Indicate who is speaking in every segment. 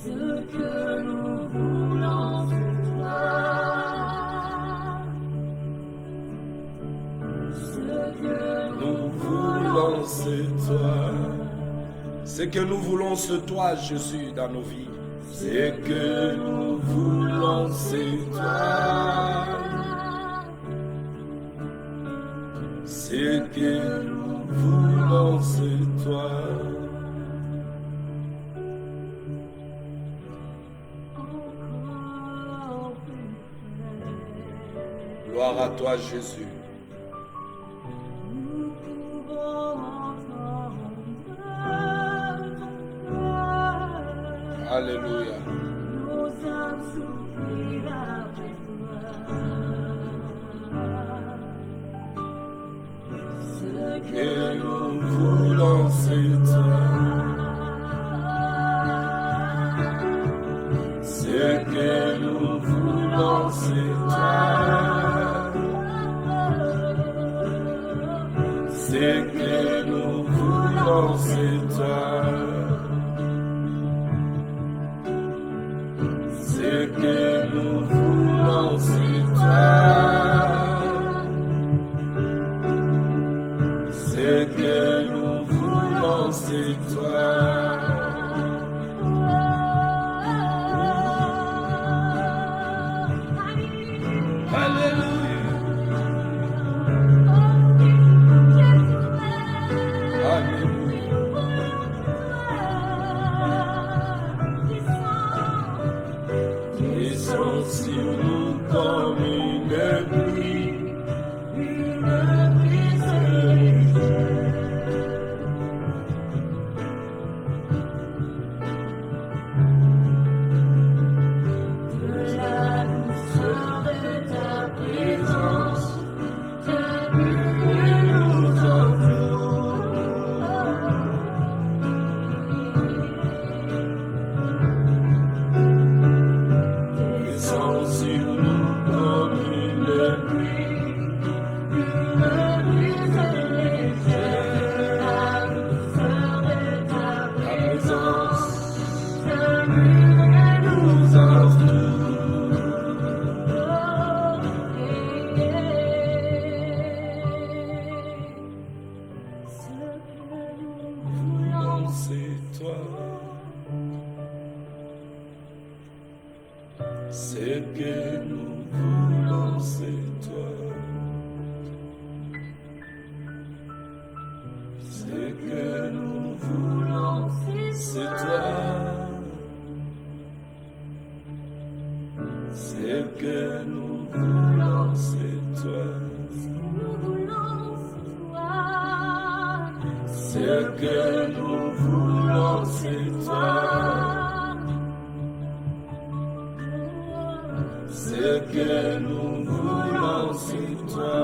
Speaker 1: Ce que nous voulons, c'est toi. Ce que
Speaker 2: Nous voulons, c'est toi. Ce que nous voulons, c'est toi, Jésus, dans nos vies. Ce que nous voulons, c'est toi. Ce que nous voulons, c'est toi.
Speaker 1: encore plus près.
Speaker 2: Gloire à toi, Jésus.
Speaker 1: Nous pouvons entendre ton cœur.
Speaker 2: Alléluia.
Speaker 1: Nos âmes soupirent après toi. Ce
Speaker 2: Que nous voulons, c'est toi. Ce que nous voulons, c'est toi. Ce que nous voulons, c'est toi. Ce que nous voulons, c'est toi. Ce que nous voulons, c'est toi. Alléluia. Descends sur nous comme une pluie
Speaker 1: de la douceur de ta présence, ta bulle nous entoure.
Speaker 2: Descends sur nous comme une pluie
Speaker 1: légère, la douceur de ta
Speaker 2: Ta présence
Speaker 1: ta bulle
Speaker 2: nous entoure.
Speaker 1: Ce que nous voulons,
Speaker 2: C'est toi. Ce que nous voulons, c'est toi. Ce que nous voulons, c'est toi. Ce que nous voulons, c'est toi.
Speaker 1: nous voulons, c'est toi.
Speaker 2: Ce que nous voulons, c'est toi. Ce que nous voulons, c'est toi.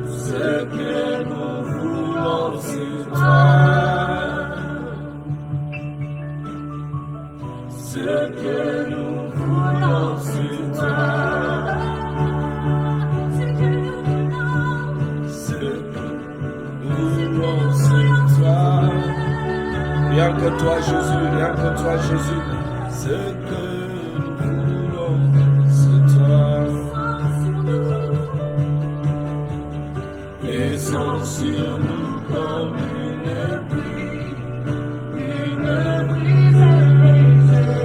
Speaker 2: Ce que nous voulons, c'est toi. Ce que nous voulons, c'est toi. Ce que nous voulons, c'est toi. Rien que toi, Jésus, rien que toi, Jésus. Ce que nous voulons, c'est toi. Descends sur nous comme une pluie, une brise légère.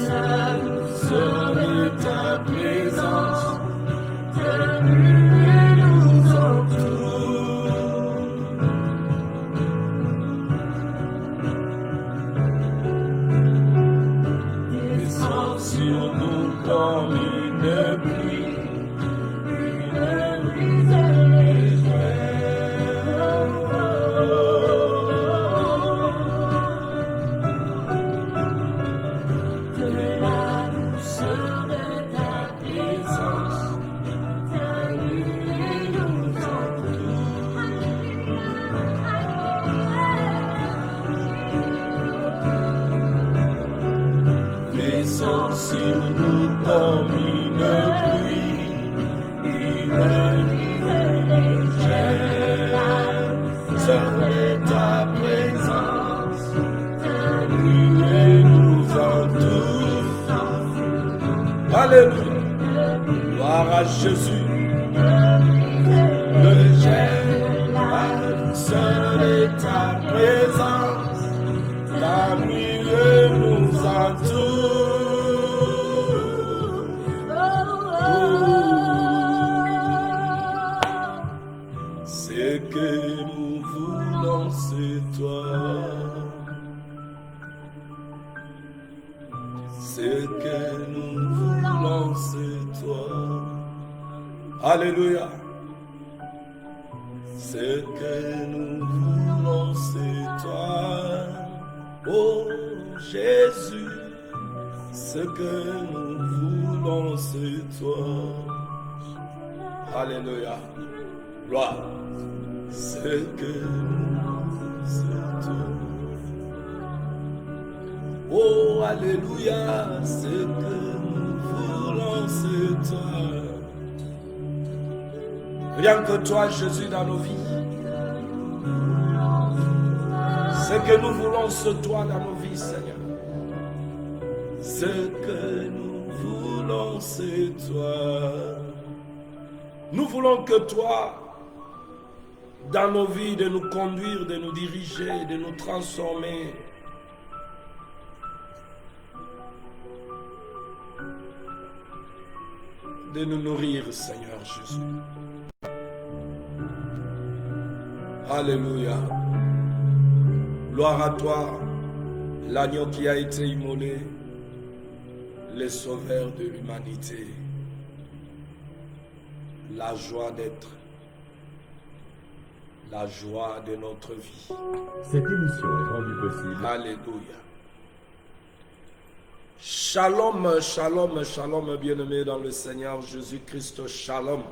Speaker 2: La douceur de ta présence, ta bulle nous entoure. Gloire à Jésus. Le gel, seul est ta présence. Ta nuée nous entoure. Ce que nous voulons, c'est toi. Ce que nous voulons, c'est toi. Alléluia. Ce que nous voulons, c'est toi. Oh Jésus, ce que nous voulons, c'est toi. Alléluia. Gloire. Ce que nous, c'est toi. Oh, alléluia, ce que nous voulons, c'est toi. Rien que toi, Jésus, dans nos vies. Ce que nous voulons, c'est toi dans nos vies, Seigneur. Ce que nous voulons, c'est toi. Nous voulons que toi, dans nos vies, de nous conduire, de nous diriger, de nous transformer. De nous nourrir, Seigneur Jésus. Alléluia. Gloire à toi, l'agneau qui a été immolé, le sauveur de l'humanité. La joie d'être, la joie de notre vie.
Speaker 3: Cette émission est rendue possible.
Speaker 2: Alléluia. Shalom, shalom, shalom, bien-aimés dans le Seigneur Jésus-Christ, shalom.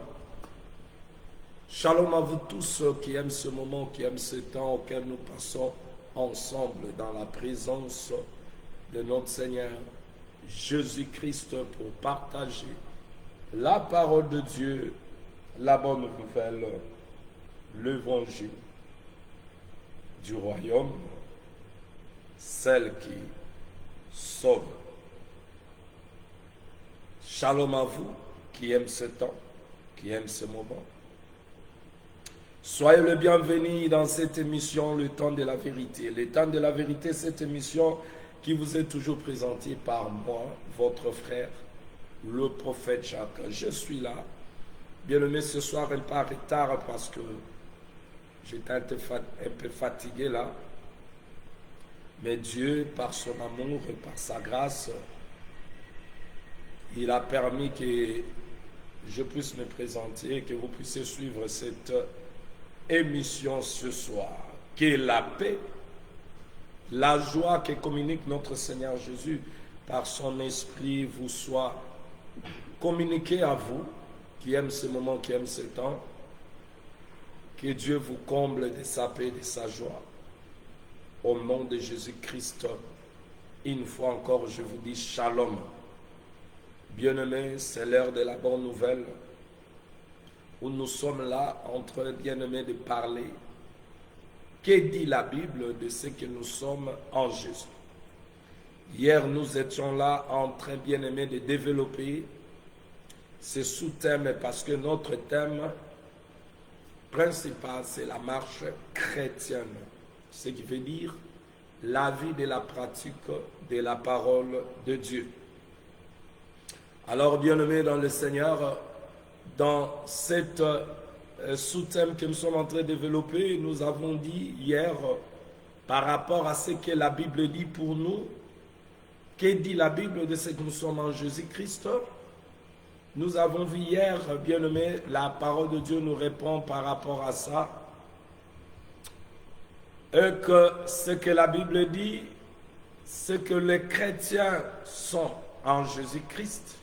Speaker 2: Shalom à vous tous qui aiment ce moment, qui aiment ce temps auquel nous passons ensemble dans la présence de notre Seigneur Jésus-Christ pour partager la parole de Dieu, la bonne nouvelle, l'évangile du royaume, celle qui sauve. Shalom à vous qui aiment ce temps, qui aiment ce moment. Soyez le bienvenu dans cette émission, le temps de la vérité. Le temps de la vérité, cette émission qui vous est toujours présentée par moi, votre frère, le prophète Jacques. Je suis là. Bien-aimé, ce soir, un peu en retard parce que j'étais un peu fatigué là. Mais Dieu, par son amour et par sa grâce, il a permis que je puisse me présenter, que vous puissiez suivre cette émission ce soir. Que la paix, la joie que communique notre Seigneur Jésus par son esprit vous soit communiquée à vous, qui aiment ce moment, qui aiment ce temps. Que Dieu vous comble de sa paix, de sa joie. Au nom de Jésus-Christ, une fois encore, je vous dis shalom. Bien-aimés, c'est l'heure de la bonne nouvelle où nous sommes là entre bien-aimés de parler. Que dit la Bible de ce que nous sommes en Jésus? Hier, nous étions là en train, bien-aimés, de développer ce sous-thème parce que notre thème principal, c'est la marche chrétienne. Ce qui veut dire la vie de la pratique de la parole de Dieu. Alors, bien-aimés dans le Seigneur, dans cette sous-thème que nous sommes en train de développer, nous avons dit hier, par rapport à ce que la Bible dit pour nous, que dit la Bible de ce que nous sommes en Jésus-Christ? Nous avons vu hier, bien-aimés, la parole de Dieu nous répond par rapport à ça. Et que ce que la Bible dit, c'est que les chrétiens sont en Jésus-Christ.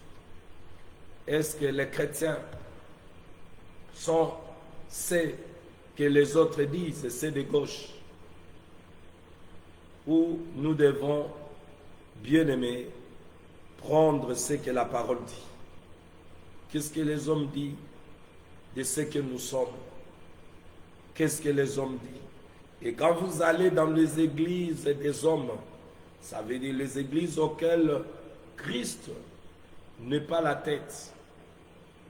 Speaker 2: Est-ce que les chrétiens sont ceux que les autres disent, c'est de gauche? Ou nous devons, bien aimer, prendre ce que la parole dit? Qu'est-ce que les hommes disent de ce que nous sommes? Qu'est-ce que les hommes disent? Et quand vous allez dans les églises des hommes, ça veut dire les églises auxquelles Christ n'est pas la tête,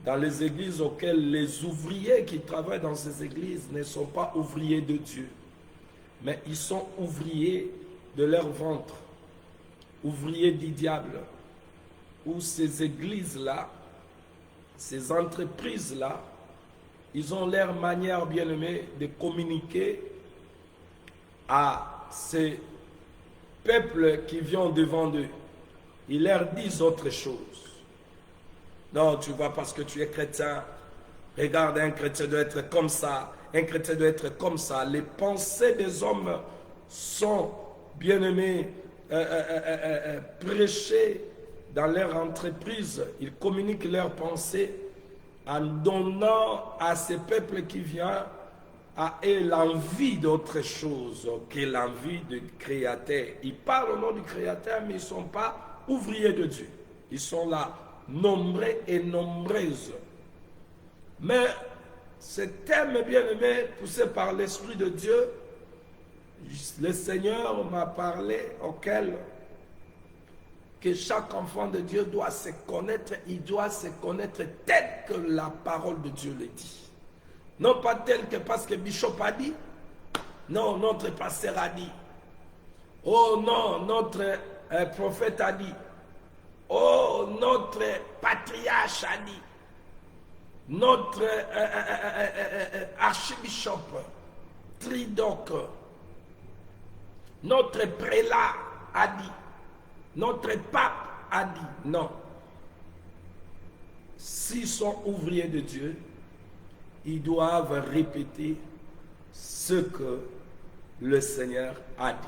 Speaker 2: dans les églises auxquelles les ouvriers qui travaillent dans ces églises ne sont pas ouvriers de Dieu, mais ils sont ouvriers de leur ventre, ouvriers du diable, où ces églises-là, ces entreprises-là, ils ont leur manière, bien aimée, de communiquer à ces peuples qui viennent devant eux. Ils leur disent autre chose. Non, tu vois, parce que tu es chrétien, regarde, un chrétien doit être comme ça, un chrétien doit être comme ça. Les pensées des hommes sont, bien aimés, prêchées dans leur entreprise. Ils communiquent leurs pensées en donnant à ces peuples qui viennent à eux l'envie d'autre chose que l'envie du Créateur. Ils parlent au nom du Créateur, mais ils ne sont pas ouvriers de Dieu. Ils sont là, nombreux et nombreuses. Mais ce thème bien-aimé, poussé par l'Esprit de Dieu, le Seigneur m'a parlé auquel que chaque enfant de Dieu doit se connaître, il doit se connaître tel que la parole de Dieu le dit. Non pas tel que parce que Bishop a dit, non, notre pasteur a dit, oh non, notre prophète a dit, oh notre patriarche a dit, notre archibishop, Tridoc, notre prélat a dit, notre pape a dit. Non. S'ils sont ouvriers de Dieu, ils doivent répéter ce que le Seigneur a dit,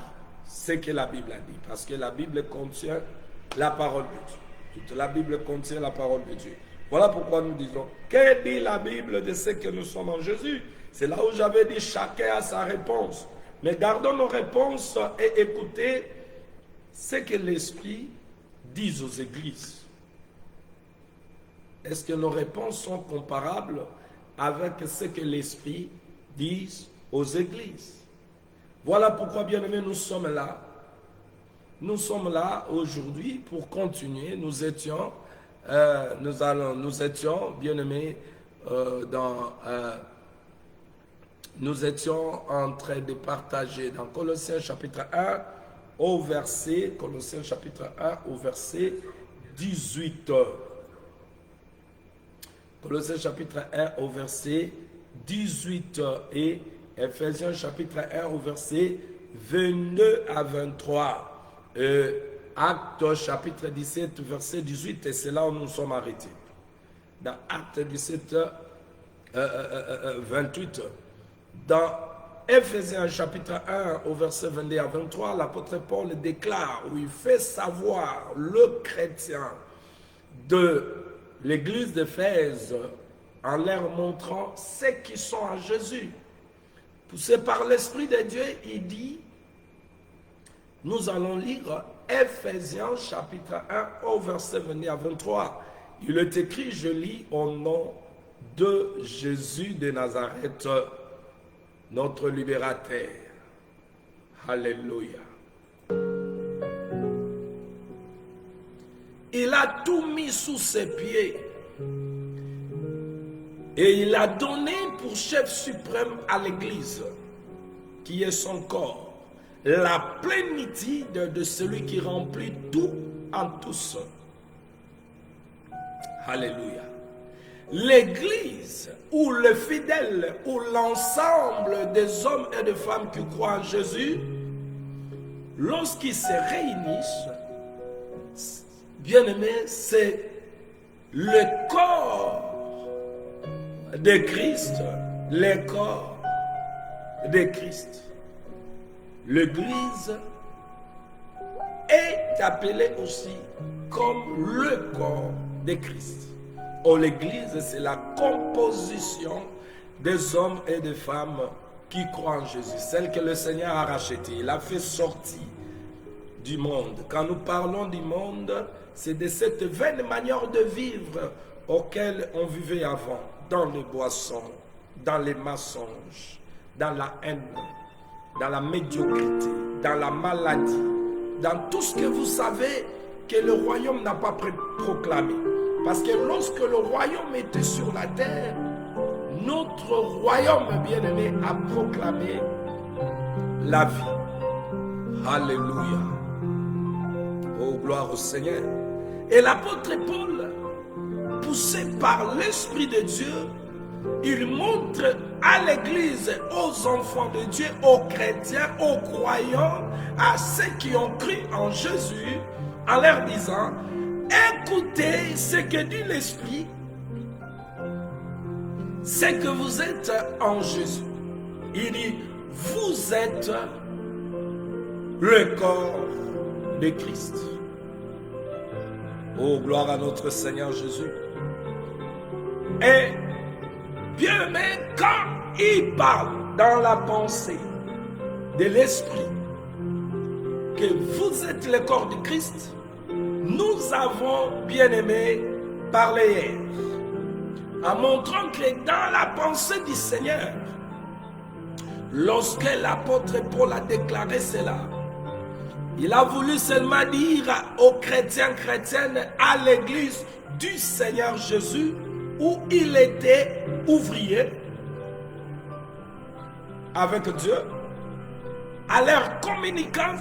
Speaker 2: ce que la Bible a dit, parce que la Bible contient la parole de Dieu. Toute la Bible contient la parole de Dieu. Voilà pourquoi nous disons, que dit la Bible de ce que nous sommes en Jésus? C'est là où j'avais dit, chacun a sa réponse. Mais gardons nos réponses et écoutez ce que l'Esprit dit aux églises. Est-ce que nos réponses sont comparables avec ce que l'Esprit dit aux églises? Voilà pourquoi, bien-aimés, nous sommes là. Nous sommes là aujourd'hui pour continuer. Nous étions, bien-aimés, nous étions en train de partager dans Colossiens chapitre 1 au verset, Colossiens chapitre 1 au verset 18. Colossiens chapitre 1 au verset 18 et Ephésiens chapitre 1 au verset 22 à 23. Actes chapitre 17 verset 18 et c'est là où nous sommes arrêtés. Dans Actes 17 28. Dans Ephésiens chapitre 1 au verset 22 à 23, l'apôtre Paul déclare, où il fait savoir le chrétien de l'église d'Éphèse en leur montrant ceux qui sont en Jésus. Poussé par l'Esprit de Dieu, il dit, nous allons lire Ephésiens chapitre 1 au verset 22 à 23. Il est écrit, je lis au nom de Jésus de Nazareth, notre libérateur. Alléluia. Il a tout mis sous ses pieds. Et il a donné pour chef suprême à l'Église, qui est son corps, la plénitude de celui qui remplit tout en tous. Alléluia. L'Église, ou le fidèle, ou l'ensemble des hommes et des femmes qui croient en Jésus, lorsqu'ils se réunissent, bien-aimés, c'est le corps de Christ, le corps de Christ. L'Église est appelée aussi comme le corps de Christ. Or, l'Église, c'est la composition des hommes et des femmes qui croient en Jésus, celle que le Seigneur a rachetée. Il a fait sortir du monde. Quand nous parlons du monde, c'est de cette vaine manière de vivre auquel on vivait avant, dans les boissons, dans les mensonges, dans la haine, dans la médiocrité, dans la maladie, dans tout ce que vous savez que le royaume n'a pas proclamé. Parce que lorsque le royaume était sur la terre, notre royaume bien-aimé a proclamé la vie. Alléluia. Oh, gloire au Seigneur. Et l'apôtre Paul, poussé par l'Esprit de Dieu, il montre à l'Église, aux enfants de Dieu, aux chrétiens, aux croyants, à ceux qui ont cru en Jésus, en leur disant, écoutez ce que dit l'Esprit, c'est que vous êtes en Jésus. Il dit, vous êtes le corps de Christ. Oh, gloire à notre Seigneur Jésus. Et bien aimé, quand il parle dans la pensée de l'Esprit que vous êtes le corps de Christ, nous avons bien aimé parlé hier, en montrant que dans la pensée du Seigneur, lorsque l'apôtre Paul a déclaré cela, il a voulu seulement dire aux chrétiens, chrétiennes, à l'église du Seigneur Jésus, où il était ouvrier avec Dieu, à leur communiquant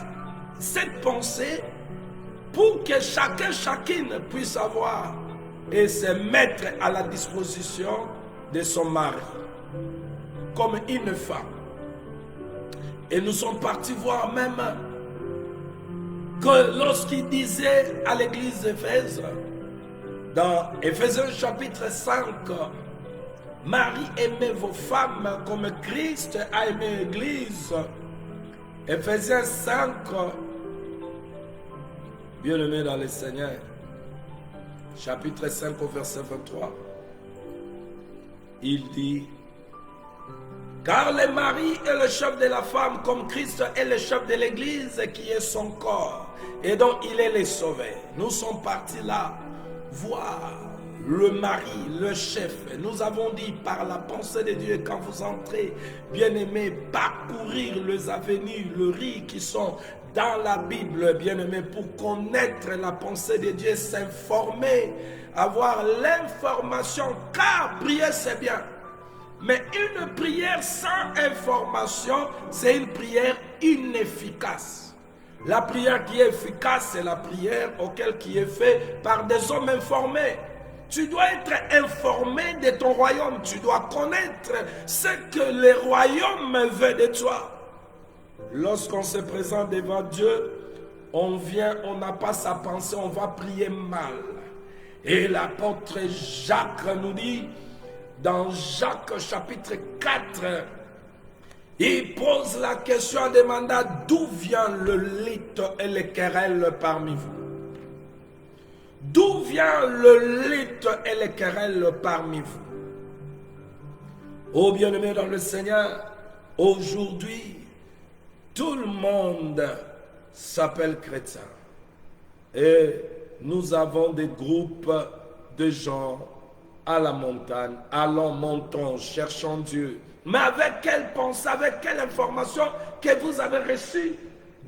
Speaker 2: cette pensée pour que chacun, chacune puisse avoir et se mettre à la disposition de son mari, comme une femme. Et nous sommes partis voir même que lorsqu'il disait à l'église d'Éphèse, dans Éphésiens chapitre 5, Marie, aimez vos femmes comme Christ a aimé l'Église. Éphésiens 5, bien-aimés dans le Seigneur, chapitre 5 au verset 23, il dit, car le mari est le chef de la femme comme Christ est le chef de l'Église qui est son corps et dont il est le sauveur. Nous sommes partis là voir le mari, le chef. Nous avons dit par la pensée de Dieu, quand vous entrez, bien-aimés, parcourir les avenues, les rues qui sont dans la Bible, bien-aimés, pour connaître la pensée de Dieu, s'informer, avoir l'information, car prier c'est bien. Mais une prière sans information, c'est une prière inefficace. La prière qui est efficace, c'est la prière qui est faite par des hommes informés. Tu dois être informé de ton royaume. Tu dois connaître ce que le royaume veut de toi. Lorsqu'on se présente devant Dieu, on vient, on n'a pas sa pensée, on va prier mal. Et l'apôtre Jacques nous dit, dans Jacques chapitre 4, il pose la question en demandant d'où vient le lutte et les querelles parmi vous. D'où vient le lutte et les querelles parmi vous? Oh bien-aimés dans le Seigneur, aujourd'hui, tout le monde s'appelle chrétien. Et nous avons des groupes de gens à la montagne, allons, montons, cherchons Dieu. Mais avec quelle pensée, avec quelle information que vous avez reçue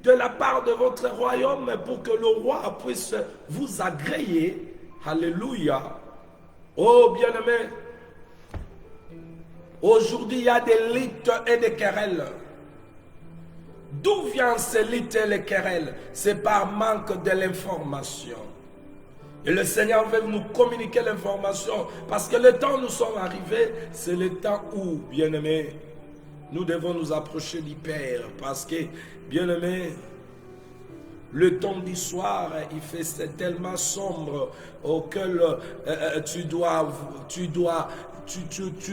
Speaker 2: de la part de votre royaume pour que le roi puisse vous agréer. Alléluia. Oh bien-aimé, aujourd'hui il y a des luttes et des querelles. D'où viennent ces luttes et les querelles? C'est par manque de l'information. Et le Seigneur veut nous communiquer l'information parce que le temps où nous sommes arrivés, c'est le temps où, bien-aimés, nous devons nous approcher du Père. Parce que, bien-aimés, le temps du soir, c'est tellement sombre auquel tu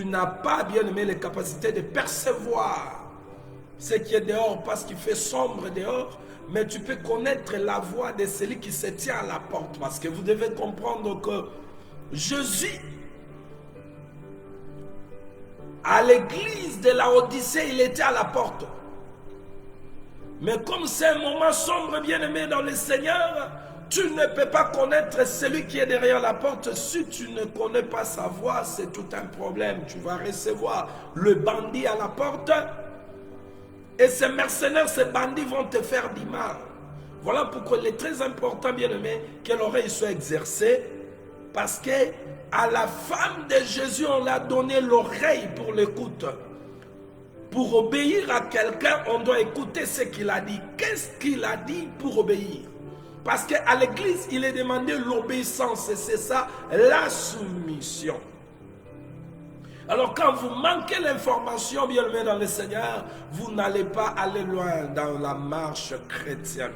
Speaker 2: n'as pas, bien-aimé, les capacités de percevoir ce qui est dehors parce qu'il fait sombre dehors. Mais tu peux connaître la voix de celui qui se tient à la porte. Parce que vous devez comprendre que Jésus, à l'église de la Odyssée, il était à la porte. Mais comme c'est un moment sombre, bien-aimé dans le Seigneur, tu ne peux pas connaître celui qui est derrière la porte. Si tu ne connais pas sa voix, c'est tout un problème. Tu vas recevoir le bandit à la porte. Et ces mercenaires, ces bandits vont te faire du mal. Voilà pourquoi il est très important, bien-aimé, que l'oreille soit exercée Parce que à la femme de Jésus, on l'a donné l'oreille pour l'écoute. Pour obéir à quelqu'un, on doit écouter ce qu'il a dit. Qu'est-ce qu'il a dit pour obéir? Parce qu'à l'église, il est demandé l'obéissance. Et c'est ça, la soumission. Alors quand vous manquez l'information, bien aimé dans le Seigneur, vous n'allez pas aller loin dans la marche chrétienne.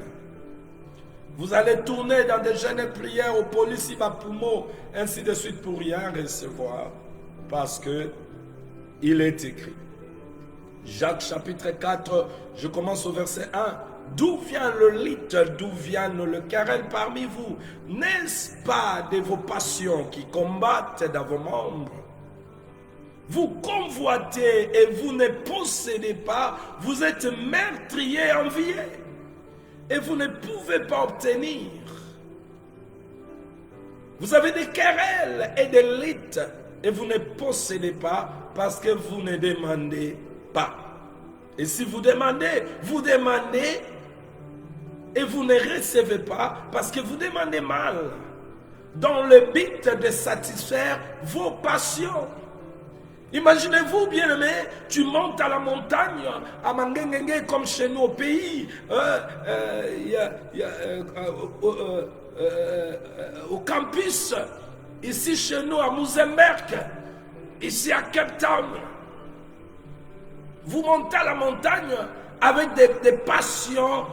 Speaker 2: Vous allez tourner dans des jeûnes et prières au police, poumon, ainsi de suite pour rien recevoir. Parce que il est écrit. Jacques chapitre 4, je commence au verset 1. D'où vient le lutte, d'où vient le querelle parmi vous? N'est-ce pas de vos passions qui combattent dans vos membres? Vous convoitez et vous ne possédez pas, vous êtes meurtriers et enviés, et vous ne pouvez pas obtenir. Vous avez des querelles et des luttes, et vous ne possédez pas parce que vous ne demandez pas. Et si vous demandez et vous ne recevez pas parce que vous demandez mal, dans le but de satisfaire vos passions. Imaginez-vous, bien-aimé, tu montes à la montagne, à Mangengenge, comme chez nous au pays, au campus, ici chez nous à Mozambique, ici à Cape Town. Vous montez à la montagne avec des passions,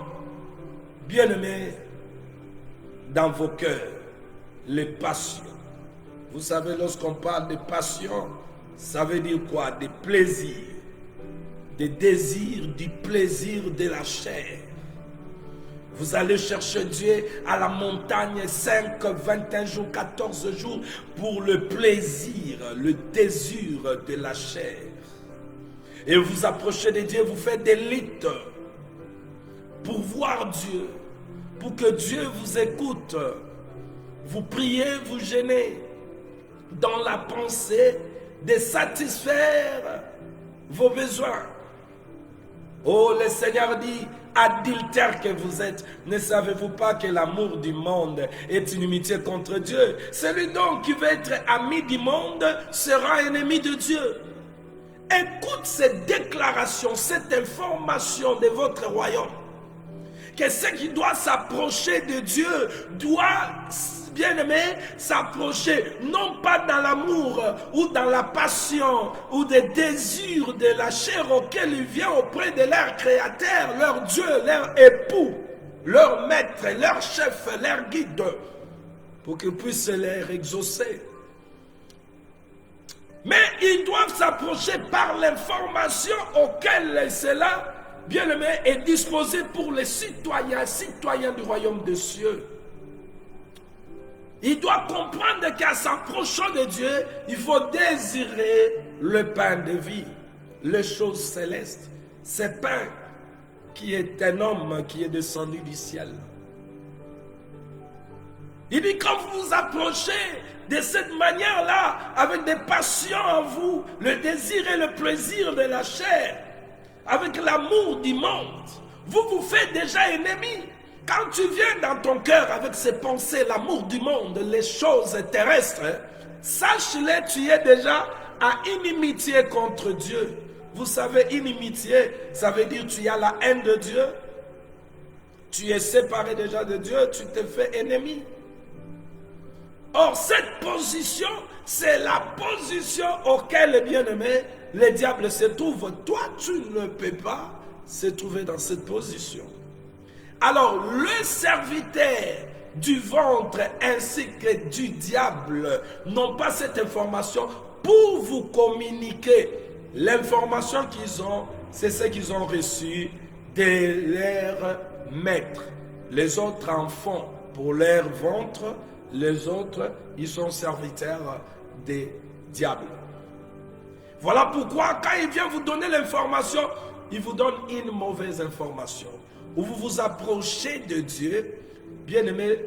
Speaker 2: bien-aimés, dans vos cœurs, les passions. Vous savez, lorsqu'on parle de passions, ça veut dire quoi? Des plaisirs, des désirs, du plaisir de la chair. Vous allez chercher Dieu à la montagne 5, 21 jours, 14 jours pour le plaisir, le désir de la chair. Et vous approchez de Dieu, vous faites des luttes pour voir Dieu, pour que Dieu vous écoute. Vous priez, vous jeûnez dans la pensée de satisfaire vos besoins. Oh, le Seigneur dit, adultère que vous êtes, ne savez-vous pas que l'amour du monde est une inimitié contre Dieu? Celui donc qui veut être ami du monde sera ennemi de Dieu. Écoute cette déclaration, cette information de votre royaume. Que ce qui doit s'approcher de Dieu doit, bien aimé, s'approcher non pas dans l'amour ou dans la passion ou des désirs de la chair auquel il vient auprès de leur créateur, leur Dieu, leur époux, leur maître, leur chef, leur guide, pour qu'ils puissent les exaucer. Mais ils doivent s'approcher par l'information auquel cela, bien aimé, est disposé pour les citoyens du royaume des cieux. Il doit comprendre qu'en s'approchant de Dieu, il faut désirer le pain de vie, les choses célestes. Ce pain qui est un homme qui est descendu du ciel. Il dit, quand vous vous approchez de cette manière-là, avec des passions en vous, le désir et le plaisir de la chair, avec l'amour du monde, vous vous faites déjà ennemi. Quand tu viens dans ton cœur avec ces pensées, l'amour du monde, les choses terrestres, sache-le, tu es déjà à inimitié contre Dieu. Vous savez, inimitié, ça veut dire tu as la haine de Dieu. Tu es séparé déjà de Dieu, tu te fais ennemi. Or, cette position, c'est la position auquel, bien-aimé, le diable se trouve. Toi, tu ne peux pas se trouver dans cette position. Alors, le serviteur du ventre ainsi que du diable n'ont pas cette information pour vous communiquer. L'information qu'ils ont, c'est ce qu'ils ont reçu de leur maître. Les autres en font pour leur ventre, les autres, ils sont serviteurs des diables. Voilà pourquoi, quand il vient vous donner l'information, il vous donne une mauvaise information. Où vous vous approchez de Dieu, bien aimé,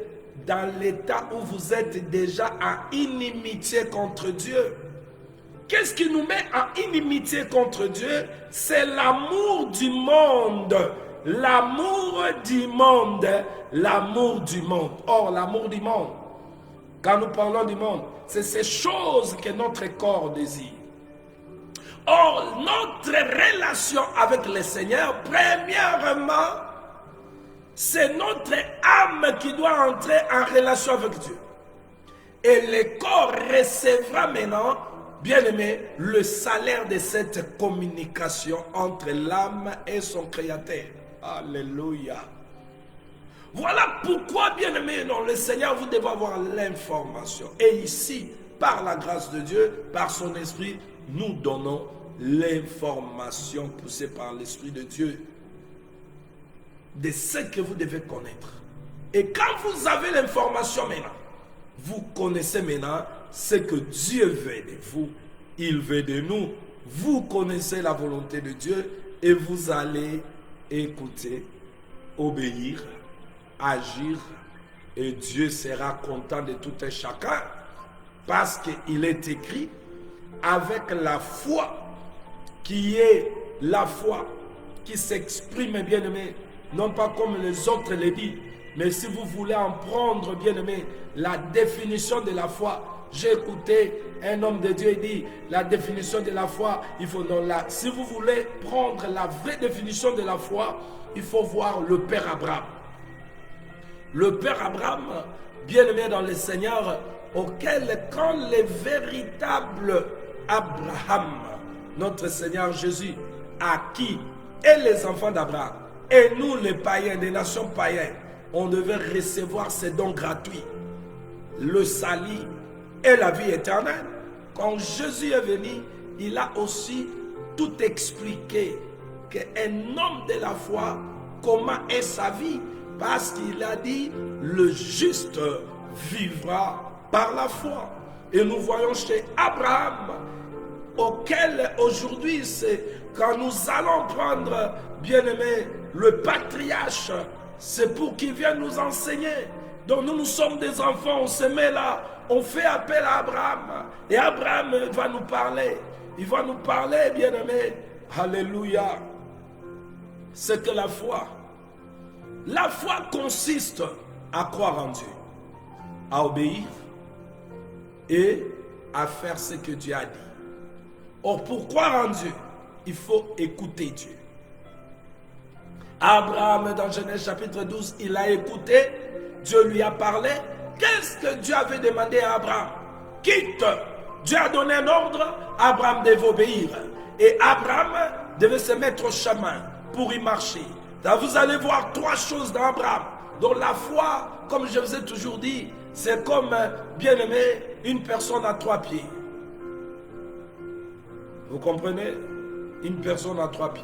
Speaker 2: dans l'état où vous êtes déjà en inimitié contre Dieu. Qu'est-ce qui nous met en inimitié contre Dieu? C'est l'amour du monde. L'amour du monde. L'amour du monde. Or, l'amour du monde, Quand nous parlons du monde, c'est ces choses que notre corps désire. Or, notre relation avec le Seigneur, premièrement, c'est notre âme qui doit entrer en relation avec Dieu. Et le corps recevra maintenant, bien-aimé, le salaire de cette communication entre l'âme et son Créateur. Alléluia. Voilà pourquoi, bien-aimé, dans le Seigneur, vous devez avoir l'information. Et ici, par la grâce de Dieu, par son esprit, nous donnons l'information poussée par l'Esprit de Dieu de ce que vous devez connaître. Et quand vous avez l'information maintenant, vous connaissez maintenant ce que Dieu veut de vous, il veut de nous. Vous connaissez la volonté de Dieu et vous allez écouter, obéir, agir, et Dieu sera content de tout un chacun, parce qu'il est écrit, avec la foi qui est la foi qui s'exprime, bien-aimé, non pas comme les autres le disent, mais si vous voulez en prendre, bien-aimé, la définition de la foi. J'ai écouté un homme de Dieu dit, la définition de la foi, il faut dans la... Si vous voulez prendre la vraie définition de la foi, il faut voir le Père Abraham. Le Père Abraham, bien-aimé dans le Seigneur, auquel quand le véritable Abraham, notre Seigneur Jésus, à qui et les enfants d'Abraham, et nous les païens, des nations païennes, on devait recevoir ces dons gratuits, le salut et la vie éternelle. Quand Jésus est venu, il a aussi tout expliqué, qu'un homme de la foi, comment est sa vie, parce qu'il a dit, le juste vivra par la foi. Et nous voyons chez Abraham, auquel aujourd'hui, c'est quand nous allons prendre, bien-aimé, le patriarche, c'est pour qu'il vienne nous enseigner. Donc nous sommes des enfants, on se met là, on fait appel à Abraham. Et Abraham va nous parler. Il va nous parler, bien-aimé. Alléluia. C'est que la foi. La foi consiste à croire en Dieu, à obéir et à faire ce que Dieu a dit. Or, pour croire en Dieu, il faut écouter Dieu. Abraham, dans Genèse chapitre 12, il a écouté, Dieu lui a parlé. Qu'est-ce que Dieu avait demandé à Abraham? Quitte. Dieu a donné un ordre, Abraham devait obéir. Et Abraham devait se mettre au chemin pour y marcher. Donc vous allez voir trois choses dans Abraham. Donc la foi, comme je vous ai toujours dit, c'est comme, bien aimé, une personne à trois pieds. Vous comprenez? Une personne à trois pieds.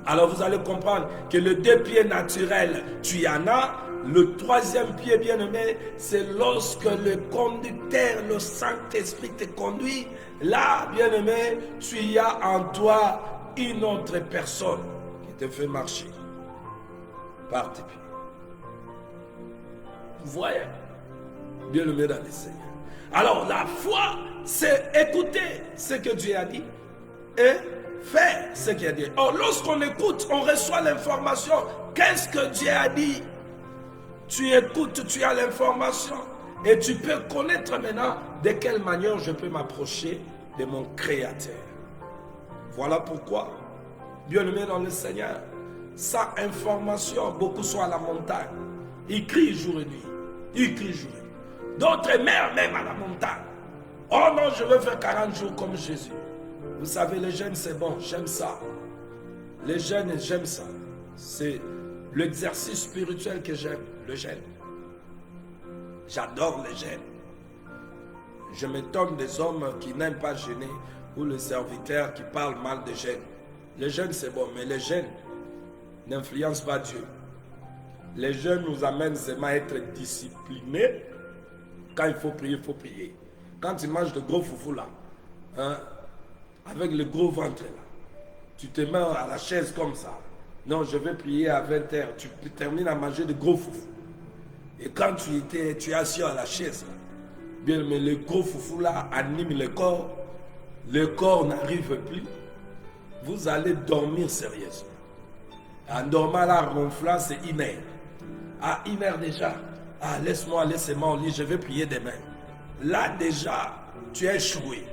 Speaker 2: Alors vous allez comprendre que les deux pieds naturels, tu en as. Le troisième pied, bien-aimé, c'est lorsque le conducteur, le Saint-Esprit te conduit. Là, bien-aimé, tu y as en toi une autre personne qui te fait marcher par tes pieds. Vous voyez? Bien-aimé dans le Seigneur. Alors la foi, c'est écouter ce que Dieu a dit et faire ce qu'il a dit. Or, lorsqu'on écoute, on reçoit l'information. Qu'est-ce que Dieu a dit? Tu écoutes, tu as l'information et tu peux connaître maintenant de quelle manière je peux m'approcher de mon Créateur. Voilà pourquoi, bien-aimé dans le Seigneur, sa information, beaucoup sont à la montagne. Ils crient jour et nuit. Ils crient jour et nuit. D'autres meurent même à la montagne. Oh non, je veux faire 40 jours comme Jésus. Vous savez, les jeûnes, c'est bon, j'aime ça. Les jeûnes, j'aime ça. C'est l'exercice spirituel que j'aime, le jeûne. J'adore le jeûne. Je m'étonne des hommes qui n'aiment pas jeûner ou les serviteurs qui parlent mal de jeûne. Le jeûne, c'est bon, mais le jeûne n'influence pas Dieu. Les jeûnes nous amènent seulement à être disciplinés. Quand il faut prier, Quand tu manges de gros foufou là, hein, avec le gros ventre là, tu te mets à la chaise comme ça. Non, je vais prier à 20h. Tu termines à manger de gros foufou. Et quand tu es assis à la chaise, là, bien, mais le gros foufou là anime le corps n'arrive plus. Vous allez dormir sérieusement. En dormant là, ronflant, c'est 1 heure. À 1 heure déjà, Ah, laisse-moi aller seulement au lit, je vais prier demain. Là déjà, tu as échoué.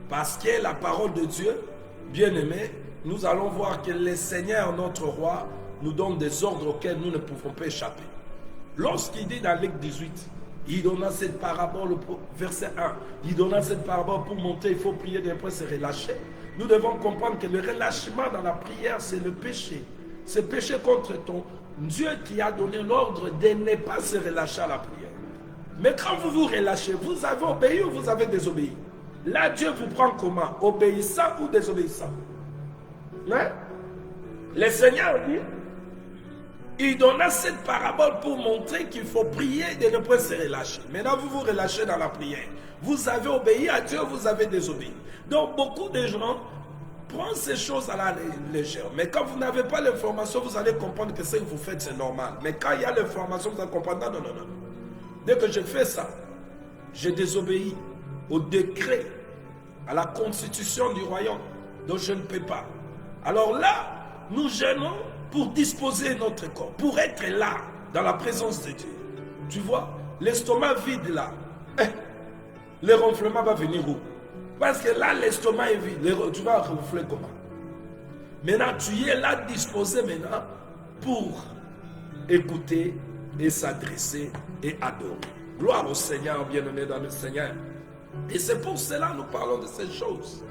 Speaker 2: Parce que la parole de Dieu, bien-aimé, nous allons voir que le Seigneur, notre roi, nous donne des ordres auxquels nous ne pouvons pas échapper. Lorsqu'il dit dans Luc 18, il donna cette parabole, verset 1, il donna cette parabole pour monter, il faut prier, après se relâcher. Nous devons comprendre que le relâchement dans la prière, c'est le péché. C'est péché contre ton Dieu qui a donné l'ordre de ne pas se relâcher à la prière. Mais quand vous vous relâchez, vous avez obéi ou vous avez désobéi? Là, Dieu vous prend comment? Obéissant ou désobéissant? Hein? Le Seigneur dit, il donna cette parabole pour montrer qu'il faut prier et de ne pas se relâcher. Maintenant, vous vous relâchez dans la prière. Vous avez obéi à Dieu, vous avez désobéi. Donc, beaucoup de gens prennent ces choses à la légère. Mais quand vous n'avez pas l'information, vous allez comprendre que ce que vous faites, c'est normal. Mais quand il y a l'information, vous allez comprendre, non. Dès que je fais ça, je désobéis au décret, à la constitution du royaume, donc je ne peux pas. Alors là, nous gênons pour disposer notre corps, pour être là, dans la présence de Dieu. Tu vois, l'estomac vide là, le ronflement va venir où? Parce que là, l'estomac est vide, tu vas ronfler comment? Maintenant, tu es là disposé maintenant pour écouter et s'adresser et adorer. Gloire au Seigneur, bien-aimé dans le Seigneur. Et c'est pour cela que nous parlons de ces choses.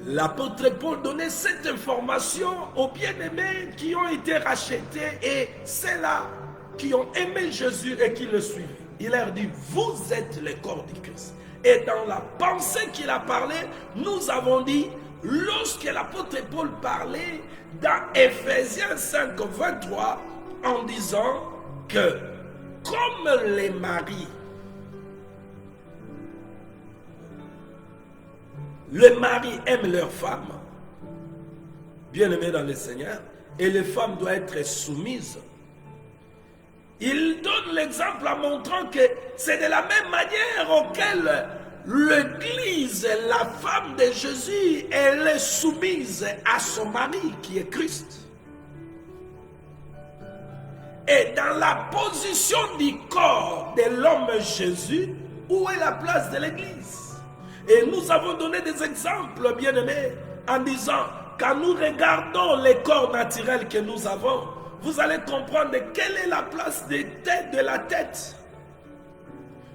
Speaker 2: L'apôtre Paul donnait cette information aux bien-aimés qui ont été rachetés et ceux-là qui ont aimé Jésus et qui le suivent. Il leur dit, vous êtes le corps du Christ. Et dans la pensée qu'il a parlé, nous avons dit, lorsque l'apôtre Paul parlait dans Ephésiens 5, 23, en disant que comme les maris, les maris aiment leurs femmes, bien-aimés dans le Seigneur, et les femmes doivent être soumises. Il donne l'exemple en montrant que c'est de la même manière auquel l'Église, la femme de Jésus, elle est soumise à son mari qui est Christ. Et dans la position du corps de l'homme Jésus, où est la place de l'Église? Et nous avons donné des exemples, bien-aimés, en disant, quand nous regardons les corps naturels que nous avons, vous allez comprendre quelle est la place de la tête.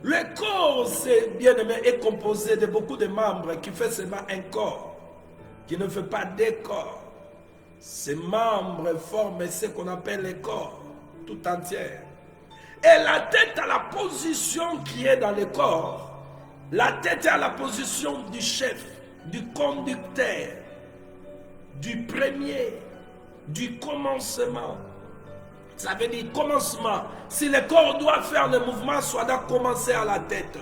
Speaker 2: Le corps, c'est, bien-aimé, est composé de beaucoup de membres qui fait seulement un corps, qui ne fait pas des corps. Ces membres forment ce qu'on appelle les corps, tout entier. Et la tête a la position qui est dans le corps. La tête est à la position du chef, du conducteur, du premier, du commencement. Ça veut dire commencement. Si le corps doit faire le mouvement, soit doit commencer à la tête.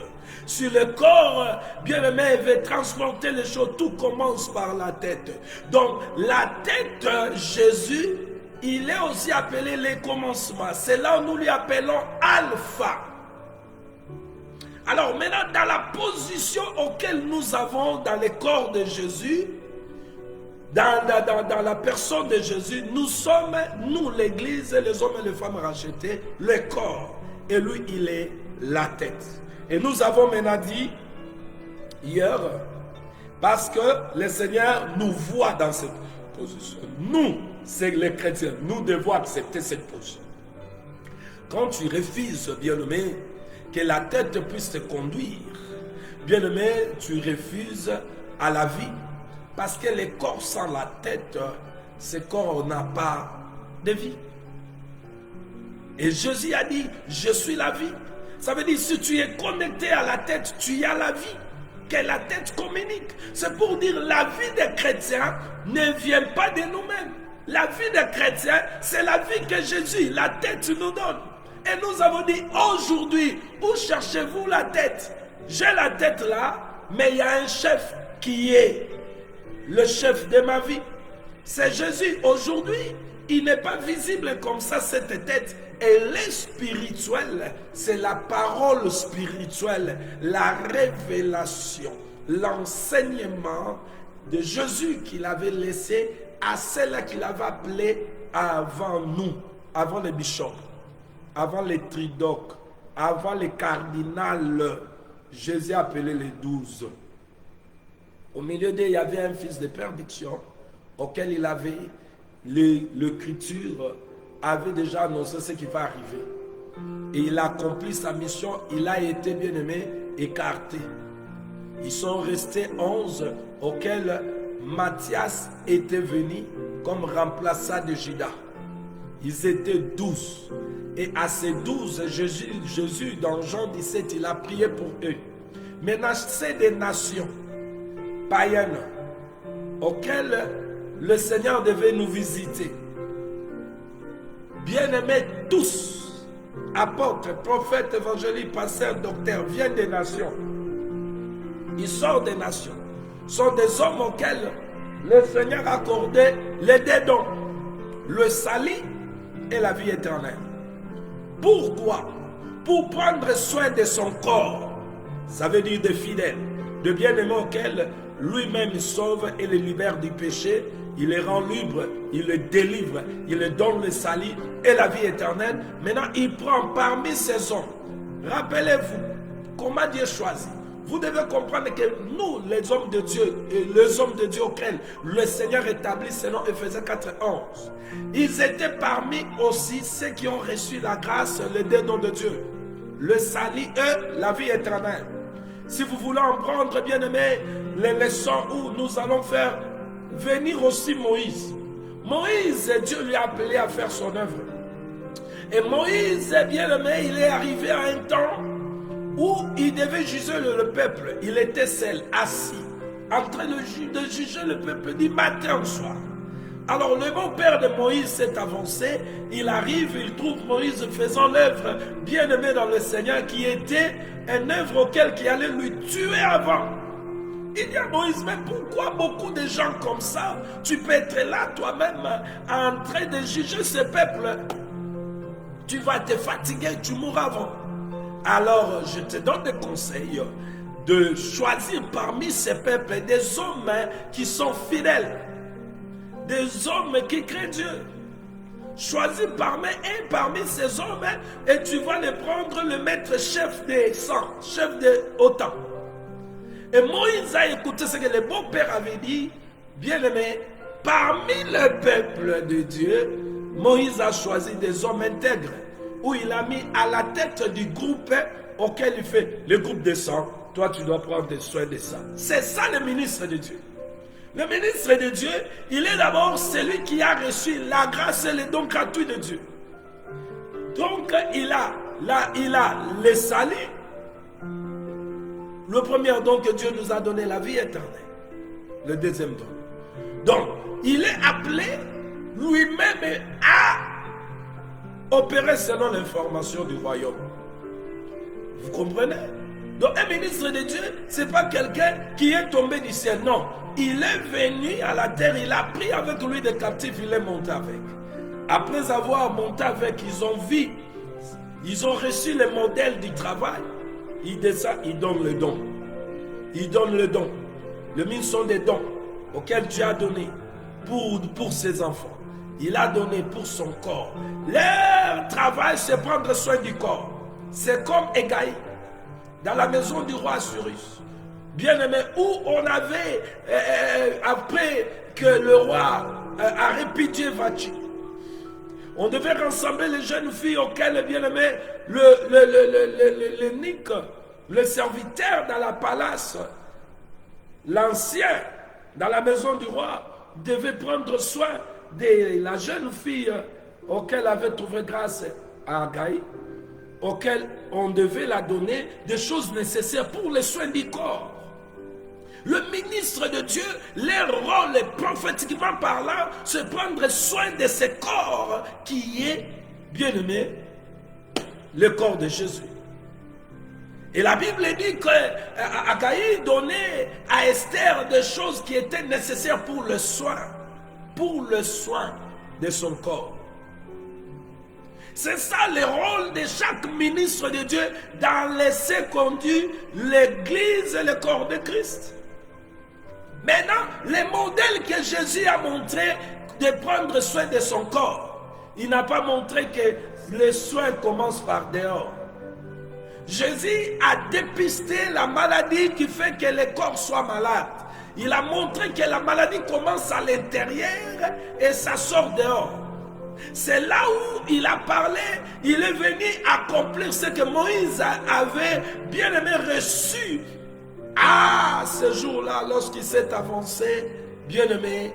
Speaker 2: Si le corps, bien-aimé, veut transporter les choses, tout commence par la tête. Donc, la tête, Jésus, il est aussi appelé le commencement. C'est là où nous lui appelons Alpha. Alors maintenant, dans la position auquel nous avons dans le corps de Jésus, dans la personne de Jésus, nous sommes, nous l'Église, les hommes et les femmes rachetés, le corps. Et lui, il est la tête. Et nous avons maintenant dit, hier, parce que le Seigneur nous voit dans cette position. Nous, c'est les chrétiens, nous devons accepter cette position. Quand tu refuses, bien-aimé, que la tête puisse te conduire, bien-aimé, tu refuses à la vie. Parce que le corps sans la tête, ce corps n'a pas de vie. Et Jésus a dit, je suis la vie. Ça veut dire, si tu es connecté à la tête, tu as la vie. Que la tête communique. C'est pour dire, la vie des chrétiens ne vient pas de nous-mêmes. La vie des chrétiens, c'est la vie que Jésus, la tête, nous donne. Et nous avons dit, aujourd'hui, où cherchez-vous la tête? J'ai la tête là, mais il y a un chef qui est le chef de ma vie. C'est Jésus. Aujourd'hui, il n'est pas visible comme ça, cette tête. Et le spirituel, c'est la parole spirituelle, la révélation, l'enseignement de Jésus qu'il avait laissé à celle qu'il avait appelée avant nous, avant les bishops. avant les tridoques, avant les cardinals, Jésus a appelé les 12. Au milieu d'eux, il y avait un fils de perdition auquel il avait, l'écriture avait déjà annoncé ce qui va arriver. Et il a accompli sa mission, il a été bien aimé, écarté. Ils sont restés 11 auxquels Matthias était venu comme remplaçant de Judas. Ils étaient 12. Et à ces 12, Jésus, dans Jean 17, il a prié pour eux. Maintenant, c'est des nations païennes auxquelles le Seigneur devait nous visiter. Bien-aimés tous, apôtres, prophètes, évangélistes, pasteurs, docteurs, viennent des nations. Ils sortent des nations. Ce sont des hommes auxquels le Seigneur a accordé les deux dons, le salut et la vie éternelle. Pourquoi? Pour prendre soin de son corps. Ça veut dire de fidèles, de bien-aimés auxquels lui-même sauve et les libère du péché. Il les rend libres, il les délivre, il les donne le salut et la vie éternelle. Maintenant, il prend parmi ces hommes. Rappelez-vous comment Dieu choisit. Vous devez comprendre que nous, les hommes de Dieu, et les hommes de Dieu auxquels le Seigneur établit selon Ephésiens 4:11, ils étaient parmi aussi ceux qui ont reçu la grâce, les deux dons de Dieu, le salut et la vie éternelle. Si vous voulez en prendre, bien aimé, les leçons où nous allons faire venir aussi Moïse. Moïse, Dieu lui a appelé à faire son œuvre. Et Moïse, bien aimé, il est arrivé à un temps où il devait juger le peuple. Il était seul, assis, en train de juger le peuple du matin au soir. Alors le beau-père de Moïse s'est avancé, il arrive, il trouve Moïse faisant l'œuvre bien-aimée dans le Seigneur qui était une œuvre auquel qui allait lui tuer avant. Il dit à Moïse, mais pourquoi beaucoup de gens comme ça, tu peux être là toi-même en train de juger ce peuple? Tu vas te fatiguer, tu mourras avant. Alors, je te donne des conseils de choisir parmi ces peuples des hommes qui sont fidèles, des hommes qui créent Dieu. Choisis parmi ces hommes et tu vas les prendre, le mettre chef des 100, chef de autant. Et Moïse a écouté ce que le beau-père avait dit, bien-aimé, parmi le peuple de Dieu, Moïse a choisi des hommes intègres, où il a mis à la tête du groupe auquel il fait le groupe des 100. Toi, tu dois prendre soin de ça. C'est ça le ministre de Dieu. Le ministre de Dieu, il est d'abord celui qui a reçu la grâce et les dons gratuits de Dieu. Donc, il a le salut. Le premier don que Dieu nous a donné, la vie éternelle. Le deuxième don. Donc, il est appelé lui-même à opérer selon l'information du royaume. Vous comprenez? Donc un ministre de Dieu, ce n'est pas quelqu'un qui est tombé du ciel. Non, il est venu à la terre, il a pris avec lui des captifs, il est monté avec. Après avoir monté avec, ils ont vu, ils ont reçu le modèle du travail. Il descend, il donne le don. Il donne le don. Le mille sont des dons auxquels Dieu a donné pour ses enfants. Il a donné pour son corps. Leur travail, c'est prendre soin du corps. C'est comme Égaï, dans la maison du roi Assyrus. Bien-aimé, où on avait, après que le roi a répudié Vachi, on devait rassembler les jeunes filles auxquelles, bien-aimé, le serviteur dans la palace, l'ancien dans la maison du roi, devait prendre soin de la jeune fille auquel avait trouvé grâce à Agaï, auquel on devait la donner des choses nécessaires pour les soins du corps. Le ministre de Dieu, leur rôle, prophétiquement parlant, c'est prendre soin de ce corps qui est, bien aimé, le corps de Jésus. Et la Bible dit qu'Agaï donnait à Esther des choses qui étaient nécessaires pour le soin de son corps. C'est ça le rôle de chaque ministre de Dieu dans laisser conduire l'Église et le corps de Christ. Maintenant, le modèle que Jésus a montré de prendre soin de son corps, il n'a pas montré que les soins commencent par dehors. Jésus a dépisté la maladie qui fait que le corps soit malade. Il a montré que la maladie commence à l'intérieur et ça sort dehors. C'est là où il a parlé, il est venu accomplir ce que Moïse avait bien aimé reçu à ce jour-là, lorsqu'il s'est avancé, bien aimé,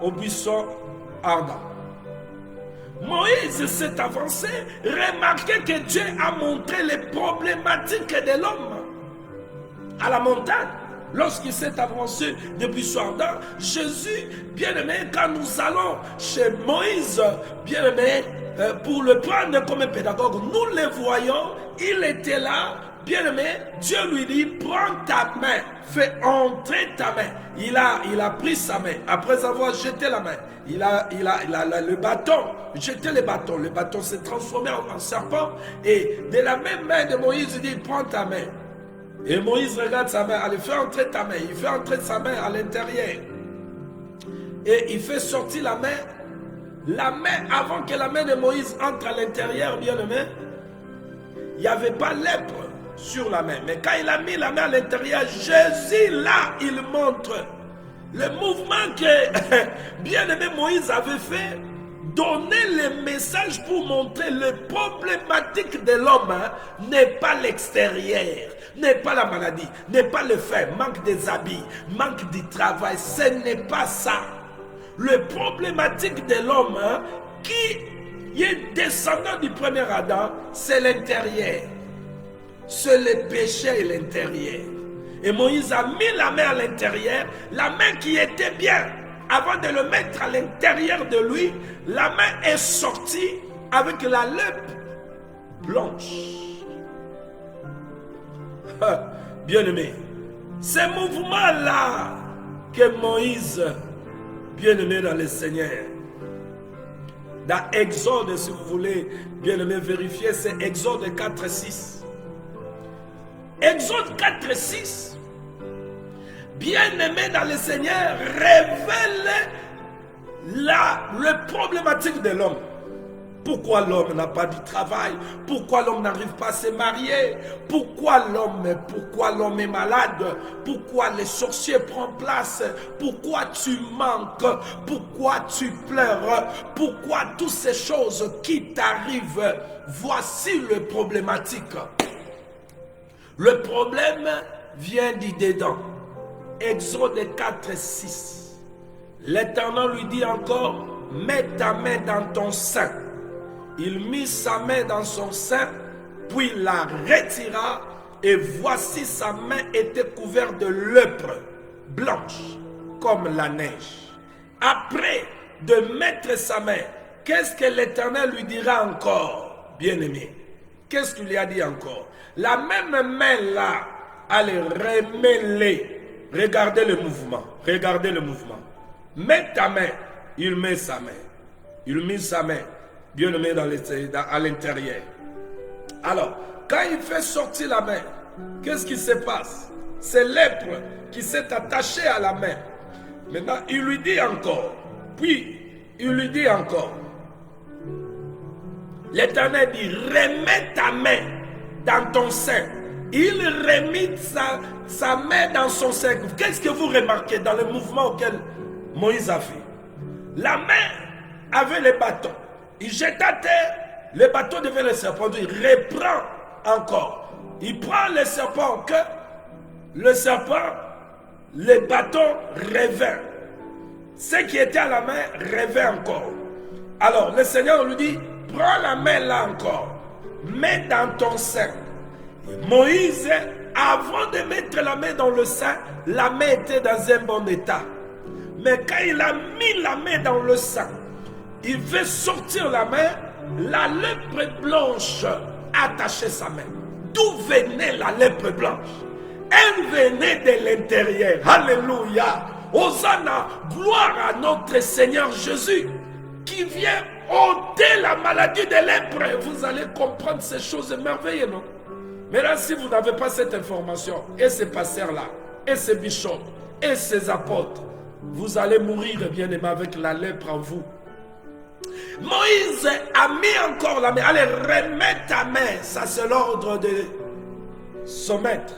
Speaker 2: au buisson ardent. Moïse s'est avancé, remarquez que Dieu a montré les problématiques de l'homme à la montagne. Lorsqu'il s'est avancé depuis soir-là, Jésus, bien-aimé, quand nous allons chez Moïse, bien-aimé, pour le prendre comme pédagogue, nous le voyons, il était là, bien-aimé, Dieu lui dit, prends ta main, fais entrer ta main. Il a pris sa main, après avoir jeté la main, il a le bâton, jeté le bâton s'est transformé en serpent, et de la même main de Moïse, il dit, prends ta main. Et Moïse regarde sa main, allez, fais entrer ta main. Il fait entrer sa main à l'intérieur. Et il fait sortir la main, avant que la main de Moïse entre à l'intérieur, bien aimé, il n'y avait pas lèpre sur la main. Mais quand il a mis la main à l'intérieur, Jésus, là, il montre le mouvement que, bien aimé, Moïse avait fait, donner le message pour montrer les problématiques de l'homme, n'est pas l'extérieur, n'est pas la maladie, n'est pas le fait, manque des habits, manque du travail, ce n'est pas ça. Le problématique de l'homme qui est descendant du premier Adam, c'est l'intérieur. C'est le péché et l'intérieur. Et Moïse a mis la main à l'intérieur, la main qui était bien. Avant de le mettre à l'intérieur de lui, la main est sortie avec la lèpre blanche. Bien-aimé, ce mouvement-là que Moïse, bien-aimé dans le Seigneur, dans Exode, si vous voulez, bien-aimé, vérifier, c'est Exode 4:6. Exode 4:6. Bien-aimé dans le Seigneur, révèle le problématique de l'homme. Pourquoi l'homme n'a pas du travail? Pourquoi l'homme n'arrive pas à se marier? Pourquoi l'homme est malade? Pourquoi les sorciers prennent place? Pourquoi tu manques? Pourquoi tu pleures? Pourquoi toutes ces choses qui t'arrivent? Voici le problématique. Le problème vient du dedans. Exode 4:6. L'Éternel lui dit encore, mets ta main dans ton sein. Il mit sa main dans son sein, puis la retira, et voici sa main était couverte de lèpre, blanche comme la neige. Après de mettre sa main, qu'est-ce que l'Éternel lui dira encore, bien-aimé? Qu'est-ce qu'il lui a dit encore? La même main là, allez, remets-les. Regardez le mouvement. Regardez le mouvement. Mets ta main. Il met sa main. Il met sa main. Bien aimé à l'intérieur. Alors, quand il fait sortir la main, qu'est-ce qui se passe? C'est lèpre qui s'est attaché à la main. Maintenant, il lui dit encore. Puis, il lui dit encore. L'Éternel dit, remets ta main dans ton sein. Il remit sa main dans son sein. Qu'est-ce que vous remarquez dans le mouvement auquel Moïse a fait? La main avait le bâton. Il jette à terre, le bâton devient le serpent. Il reprend encore. Il prend le serpent, le bâton revint. Ce qui était à la main revint encore. Alors le Seigneur lui dit, prends la main là encore. Mets dans ton sein. Moïse, avant de mettre la main dans le sein, la main était dans un bon état. Mais quand il a mis la main dans le sein, il veut sortir la main, la lèpre blanche attachait sa main. D'où venait la lèpre blanche? Elle venait de l'intérieur. Alléluia. Hosanna, gloire à notre Seigneur Jésus, qui vient ôter la maladie de lèpre. Vous allez comprendre ces choses merveilleuses, non? Mais là, si vous n'avez pas cette information, et ces pasteurs-là, et ces bishops, et ces apôtres, vous allez mourir, bien-aimés, avec la lèpre en vous. Moïse a mis encore la main. Allez, remets ta main. Ça, c'est l'ordre de son maître.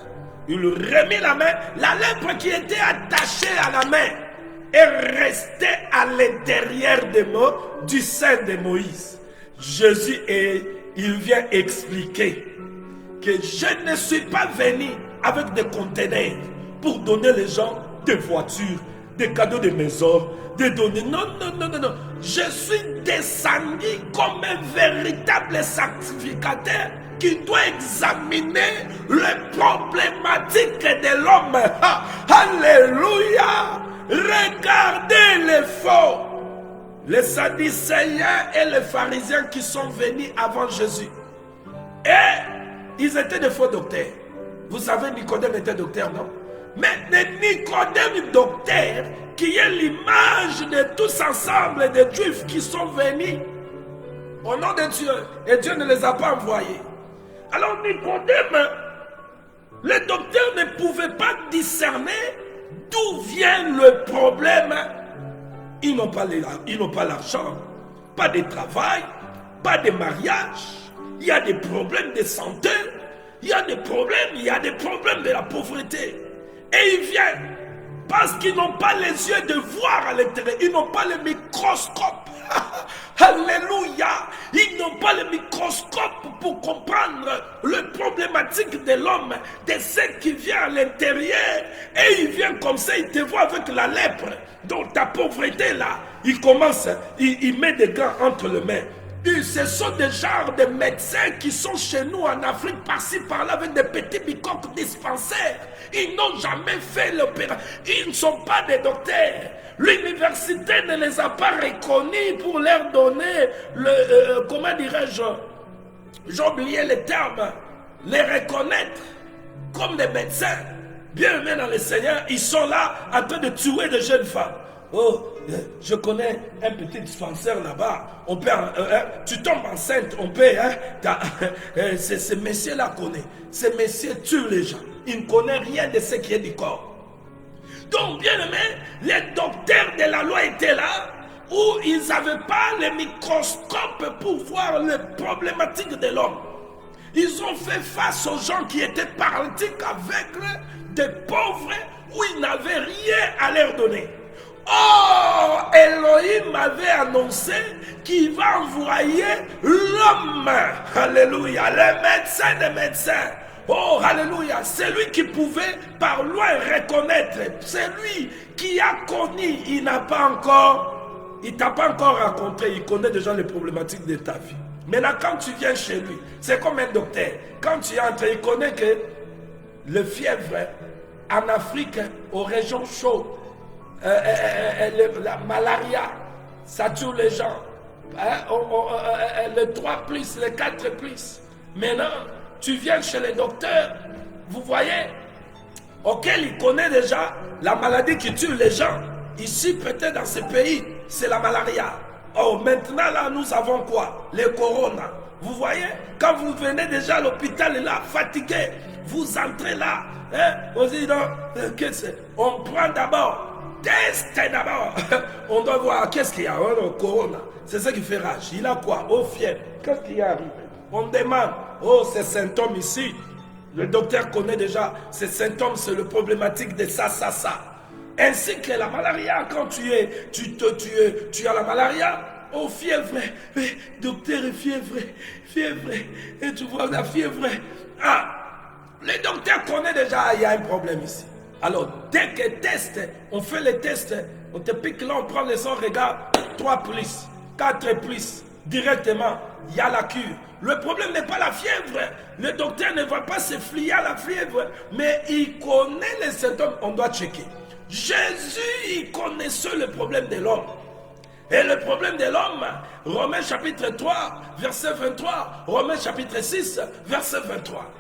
Speaker 2: Il remet la main. La lèpre qui était attachée à la main est restée à l'intérieur du sein de Moïse. Jésus, il vient expliquer que je ne suis pas venu avec des conteneurs pour donner les gens des voitures, des cadeaux de maison, des données. Non, non, non, non, non. Je suis descendu comme un véritable sacrificateur qui doit examiner les problématiques de l'homme. Alléluia! Regardez les faux, les sadducéens et les pharisiens qui sont venus avant Jésus. Et ils étaient des faux docteurs. Vous savez, Nicodème était docteur, non? Mais Nicodème docteur, qui est l'image de tous ensemble des Juifs qui sont venus au nom de Dieu, et Dieu ne les a pas envoyés. Alors Nicodème, le docteur ne pouvait pas discerner d'où vient le problème. Ils n'ont pas l'argent, pas de travail, pas de mariage. Il y a des problèmes de santé, il y a des problèmes de la pauvreté. Et ils viennent parce qu'ils n'ont pas les yeux de voir à l'intérieur, ils n'ont pas le microscope. Alléluia! Ils n'ont pas le microscope pour comprendre les problématiques de l'homme, de ce qui vient à l'intérieur. Et il vient comme ça, il te voit avec la lèpre. Donc ta pauvreté là, il commence, il met des gants entre les mains. Et ce sont des genres de médecins qui sont chez nous en Afrique, par-ci, par-là, avec des petits bicoques dispensaires. Ils n'ont jamais fait l'opération. Ils ne sont pas des docteurs. L'université ne les a pas reconnus pour leur donner comment dirais-je, j'ai oublié le terme, les reconnaître comme des médecins. Bien aimés dans le Seigneur, ils sont là en train de tuer des jeunes femmes. Oh, je connais un petit dispensaire là-bas. On peut, tu tombes enceinte, on peut. Ce monsieur-là connaît. Ce monsieur tue les gens. Il ne connaît rien de ce qui est du corps. Donc, bien aimé, les docteurs de la loi étaient là, où ils n'avaient pas le microscope pour voir les problématiques de l'homme. Ils ont fait face aux gens qui étaient paralytiques, aveugles, des pauvres, où ils n'avaient rien à leur donner. Oh, Elohim avait annoncé qu'il va envoyer l'homme, alléluia, le médecin des médecins. Oh, alléluia, c'est lui qui pouvait par loin reconnaître, c'est lui qui a connu, il t'a pas encore rencontré, il connaît déjà les problématiques de ta vie. Maintenant, quand tu viens chez lui, c'est comme un docteur, quand tu entres, il connaît que le fièvre en Afrique, aux régions chaudes, la malaria, ça tue les gens. Le 3+, le 4+. Maintenant, tu viens chez le docteur, vous voyez, auquel il connaît déjà la maladie qui tue les gens. Ici, peut-être dans ce pays, c'est la malaria. Oh, maintenant là, nous avons quoi? Le corona. Vous voyez, quand vous venez déjà à l'hôpital là, fatigué, vous entrez là, on dit non, on prend d'abord. Test d'abord. On doit voir qu'est-ce qu'il y a. Oh, corona. C'est ça qui fait rage. Il a quoi? Oh, fièvre. Qu'est-ce qu'il y a? On demande. Oh, ces symptômes ici. Le docteur connaît déjà ces symptômes. C'est le problématique de ça. Ainsi que la malaria. Quand tu as la malaria. Oh, fièvre. Docteur, fièvre. Et tu vois la fièvre. Ah. Le docteur connaît déjà. Il y a un problème ici. Alors, dès que test, on fait les tests, on te pique là, on prend le sang, regarde, 3+, 4+, directement, il y a la cure. Le problème n'est pas la fièvre. Le docteur ne va pas se fier à la fièvre, mais il connaît les symptômes, on doit checker. Jésus, il connaissait le problème de l'homme. Et le problème de l'homme, Romains chapitre 3, verset 23, Romains chapitre 6, verset 23.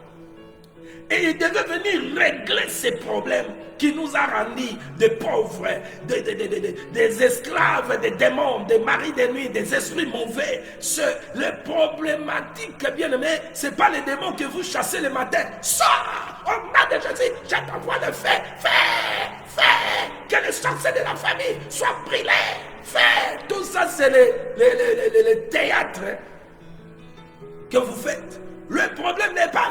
Speaker 2: Et il devait venir régler ces problèmes qui nous a rendus des pauvres, des esclaves, des démons, des maris de nuit, des esprits mauvais. Les problématiques, bien aimés, ce n'est pas les démons que vous chassez le matin. Sors! Au nom de Jésus, je t'envoie le feu. Que les sorciers de la famille soient brûlés. Fais. Tout ça, c'est les théâtres que vous faites. Le problème n'est pas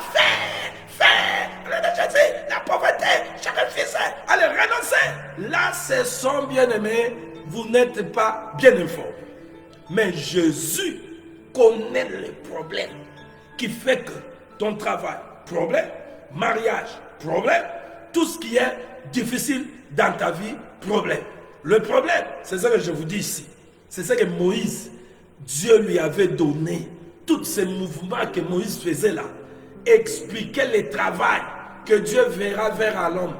Speaker 2: la pauvreté, sacrifice, allez, renoncez. Là, ce sont bien-aimés, vous n'êtes pas bien informés. Mais Jésus connaît les problèmes qui fait que ton travail, problème, mariage, problème, tout ce qui est difficile dans ta vie, problème. Le problème, c'est ce que je vous dis ici. C'est ce que Moïse, Dieu lui avait donné. Tous ces mouvements que Moïse faisait là, expliquaient le travail que Dieu verra vers à l'homme.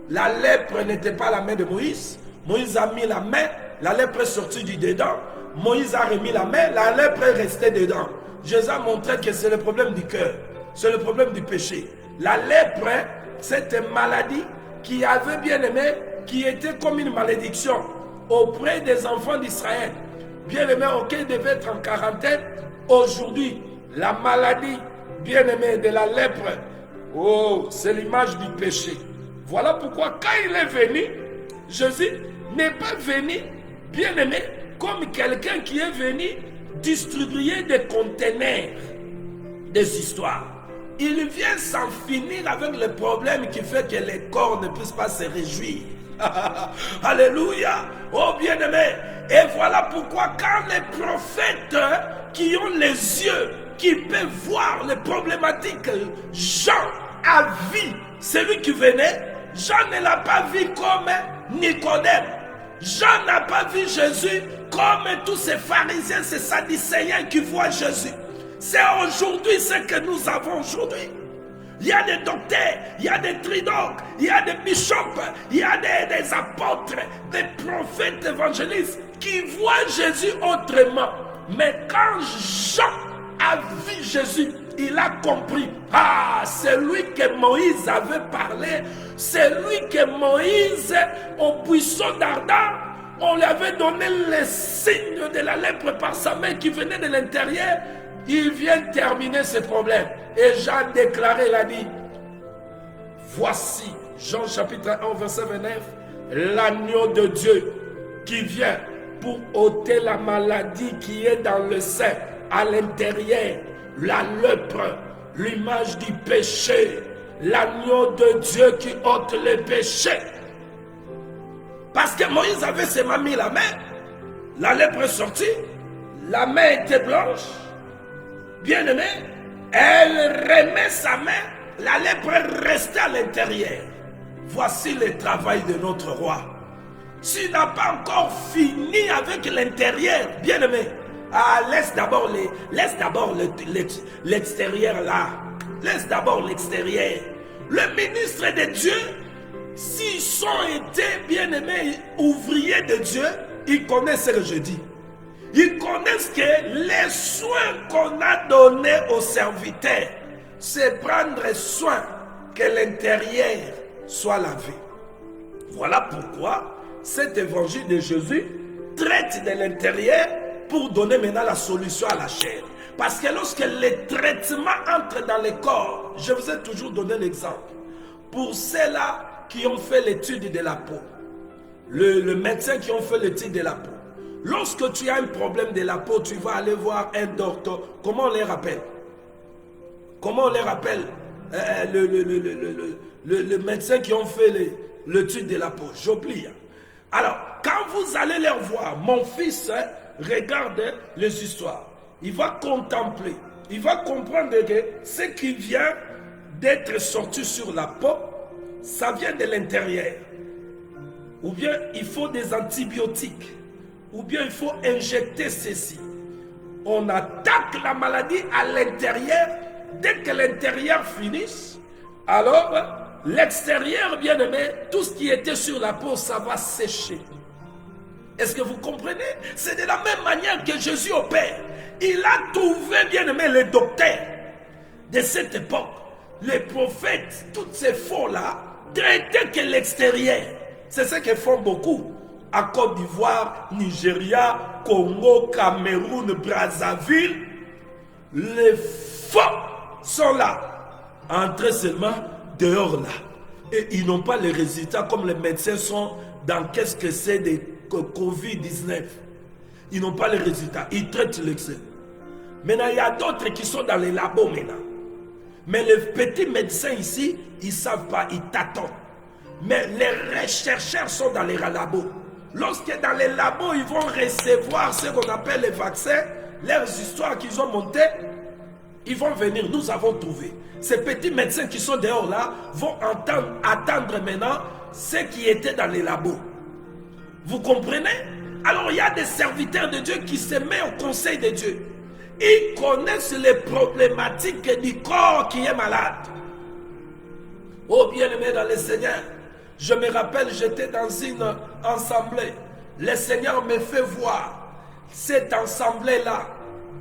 Speaker 2: La lèpre n'était pas la main de Moïse. Moïse a mis la main, la lèpre est sortie du dedans. Moïse a remis la main, la lèpre est restée dedans. Jésus a montré que c'est le problème du cœur, c'est le problème du péché. La lèpre, c'est une maladie qui avait bien aimé, qui était comme une malédiction auprès des enfants d'Israël. Bien aimé, auquel devait être en quarantaine. Aujourd'hui, la maladie bien aimée de la lèpre, oh, c'est l'image du péché. Voilà pourquoi quand il est venu, Jésus n'est pas venu, bien aimé, comme quelqu'un qui est venu distribuer des conteneurs, des histoires. Il vient s'en finir avec le problème qui fait que les corps ne puissent pas se réjouir. Alléluia. Oh bien-aimé. Et voilà pourquoi quand les prophètes qui ont les yeux, qui peuvent voir les problématiques, Jean a vu celui qui venait. Jean ne l'a pas vu comme Nicodème. Jean n'a pas vu Jésus comme tous ces pharisiens, ces sadducéens qui voient Jésus. C'est aujourd'hui ce que nous avons aujourd'hui. Il y a des docteurs, il y a des tridocs, il y a des bishops, il y a des apôtres, des prophètes évangélistes qui voient Jésus autrement. Mais quand Jean a vu Jésus, il a compris. Ah, c'est lui que Moïse avait parlé. C'est lui que Moïse, au buisson d'Ardin, on lui avait donné les signes de la lèpre par sa main qui venait de l'intérieur. Il vient terminer ce problème. Et Jean a déclaré, il a dit, voici, Jean chapitre 1, verset 29, l'agneau de Dieu qui vient pour ôter la maladie qui est dans le sein, à l'intérieur, la lèpre, l'image du péché, l'agneau de Dieu qui ôte le péché. Parce que Moïse avait seulement mis la main, la lèpre est sortie, la main était blanche, bien aimé, elle remet sa main, la lèpre est restée à l'intérieur. Voici le travail de notre roi. S'il n'a pas encore fini avec l'intérieur, bien aimé, laisse d'abord l'extérieur là. Laisse d'abord l'extérieur. Le ministre de Dieu, s'ils sont été bien aimés ouvriers de Dieu, ils connaissent ce que je dis. Ils connaissent que les soins qu'on a donnés aux serviteurs, c'est prendre soin que l'intérieur soit lavé. Voilà pourquoi cet évangile de Jésus traite de l'intérieur pour donner maintenant la solution à la chair. Parce que lorsque les traitements entrent dans le corps, je vous ai toujours donné l'exemple. Pour ceux-là qui ont fait l'étude de la peau, le médecin qui ont fait l'étude de la peau, lorsque tu as un problème de la peau, tu vas aller voir un docteur. Comment on les rappelle? Comment on les rappelle? Le médecin qui ont fait l'étude de la peau. J'oublie. Alors, quand vous allez les voir, mon fils regarde les histoires. Il va contempler. Il va comprendre que ce qui vient d'être sorti sur la peau, ça vient de l'intérieur. Ou bien il faut des antibiotiques. Ou bien il faut injecter ceci. On attaque la maladie à l'intérieur. Dès que l'intérieur finisse, alors l'extérieur, bien aimé, tout ce qui était sur la peau, ça va sécher. Est-ce que vous comprenez? C'est de la même manière que Jésus opère. Il a trouvé, bien aimé, les docteurs de cette époque, les prophètes, toutes ces faux-là, traitaient que l'extérieur. C'est ce que font beaucoup. À Côte d'Ivoire, Nigeria, Congo, Cameroun, Brazzaville, les faux sont là. Entrez seulement dehors là. Et ils n'ont pas les résultats comme les médecins sont dans qu'est-ce que c'est des Covid-19. Ils n'ont pas les résultats. Ils traitent l'excès. Maintenant, il y a d'autres qui sont dans les labos maintenant. Mais les petits médecins ici, ils ne savent pas, ils tâtonnent. Mais les chercheurs sont dans les labos. Lorsque dans les labos, ils vont recevoir ce qu'on appelle les vaccins, leurs histoires qu'ils ont montées, ils vont venir, nous avons trouvé. Ces petits médecins qui sont dehors là, vont attendre maintenant ce qui était dans les labos. Vous comprenez? Alors il y a des serviteurs de Dieu qui se mettent au conseil de Dieu. Ils connaissent les problématiques du corps qui est malade. Oh bien-aimé dans le Seigneur, je me rappelle, j'étais dans une assemblée. Le Seigneur me fait voir cette assemblée-là.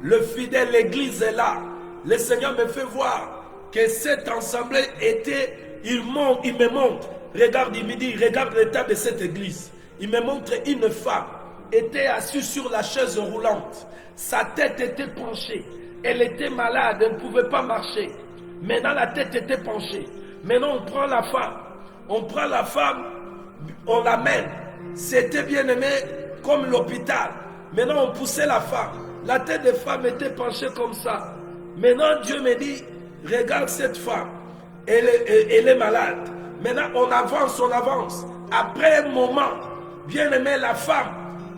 Speaker 2: Le fidèle, l'église est là. Le Seigneur me fait voir que cette assemblée était, il me montre, regarde, il me dit, regarde l'état de cette église. Il me montre une femme, était assise sur la chaise roulante. Sa tête était penchée. Elle était malade, elle ne pouvait pas marcher. Maintenant, la tête était penchée. Maintenant, on prend la femme. On prend la femme, on l'amène. C'était bien aimé comme l'hôpital. Maintenant, on poussait la femme. La tête de femme était penchée comme ça. Maintenant, Dieu me dit, regarde cette femme. Elle est malade. Maintenant, on avance, on avance. Après un moment, bien aimé, la femme,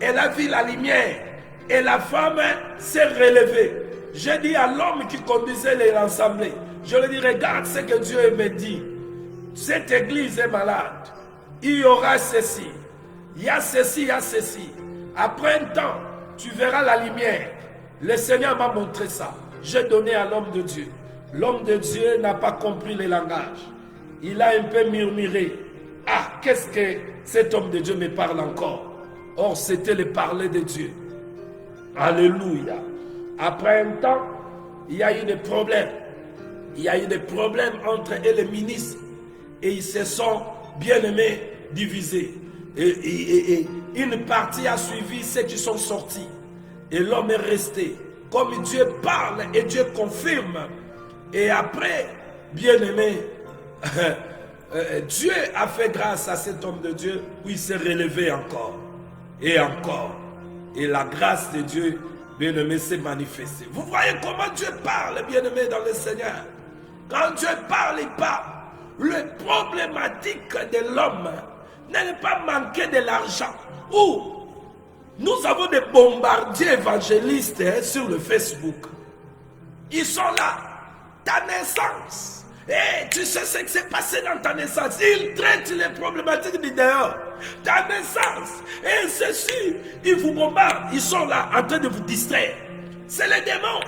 Speaker 2: elle a vu la lumière. Et la femme s'est relevée. J'ai dit à l'homme qui conduisait l'assemblée, je lui ai dit, regarde ce que Dieu me dit. Cette église est malade. Il y aura ceci. Il y a ceci, il y a ceci. Après un temps, tu verras la lumière. Le Seigneur m'a montré ça. J'ai donné à l'homme de Dieu. L'homme de Dieu n'a pas compris le langage. Il a un peu murmuré. Ah, qu'est-ce que cet homme de Dieu me parle encore? Or, c'était le parler de Dieu. Alléluia. Après un temps, il y a eu des problèmes. Il y a eu des problèmes entre eux et les ministres. Et ils se sont bien aimés divisés. Et une partie a suivi ceux qui sont sortis. Et l'homme est resté. Comme Dieu parle et Dieu confirme. Et après, bien aimé, Dieu a fait grâce à cet homme de Dieu où il s'est relevé encore. Et encore. Et la grâce de Dieu, bien aimé, s'est manifestée. Vous voyez comment Dieu parle, bien aimé, dans le Seigneur. Quand Dieu parle, il parle. Le problématique de l'homme n'est pas manquer de l'argent. Ou nous avons des bombardiers évangélistes sur le Facebook. Ils sont là. Ta naissance. Et tu sais ce qui s'est passé dans ta naissance. Ils traitent les problématiques du dehors. Ta naissance. Et ceci, ils vous bombardent. Ils sont là en train de vous distraire. C'est les démons.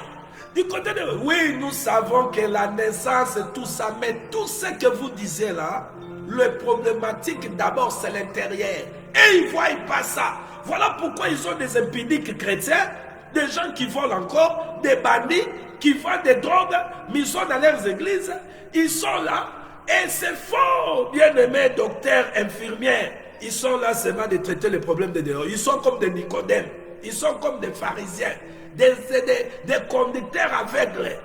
Speaker 2: Du côté de... Oui, nous savons que la naissance et tout ça, mais tout ce que vous disiez là, le problématique d'abord c'est l'intérieur. Et ils ne voient pas ça. Voilà pourquoi ils ont des impudiques chrétiens, des gens qui volent encore, des bandits, qui vendent des drogues, mais ils sont dans leurs églises. Ils sont là, et c'est fort, bien-aimés docteurs, infirmières. Ils sont là seulement de traiter les problèmes de dehors. Ils sont comme des Nicodèmes, ils sont comme des pharisiens. Des conducteurs aveugles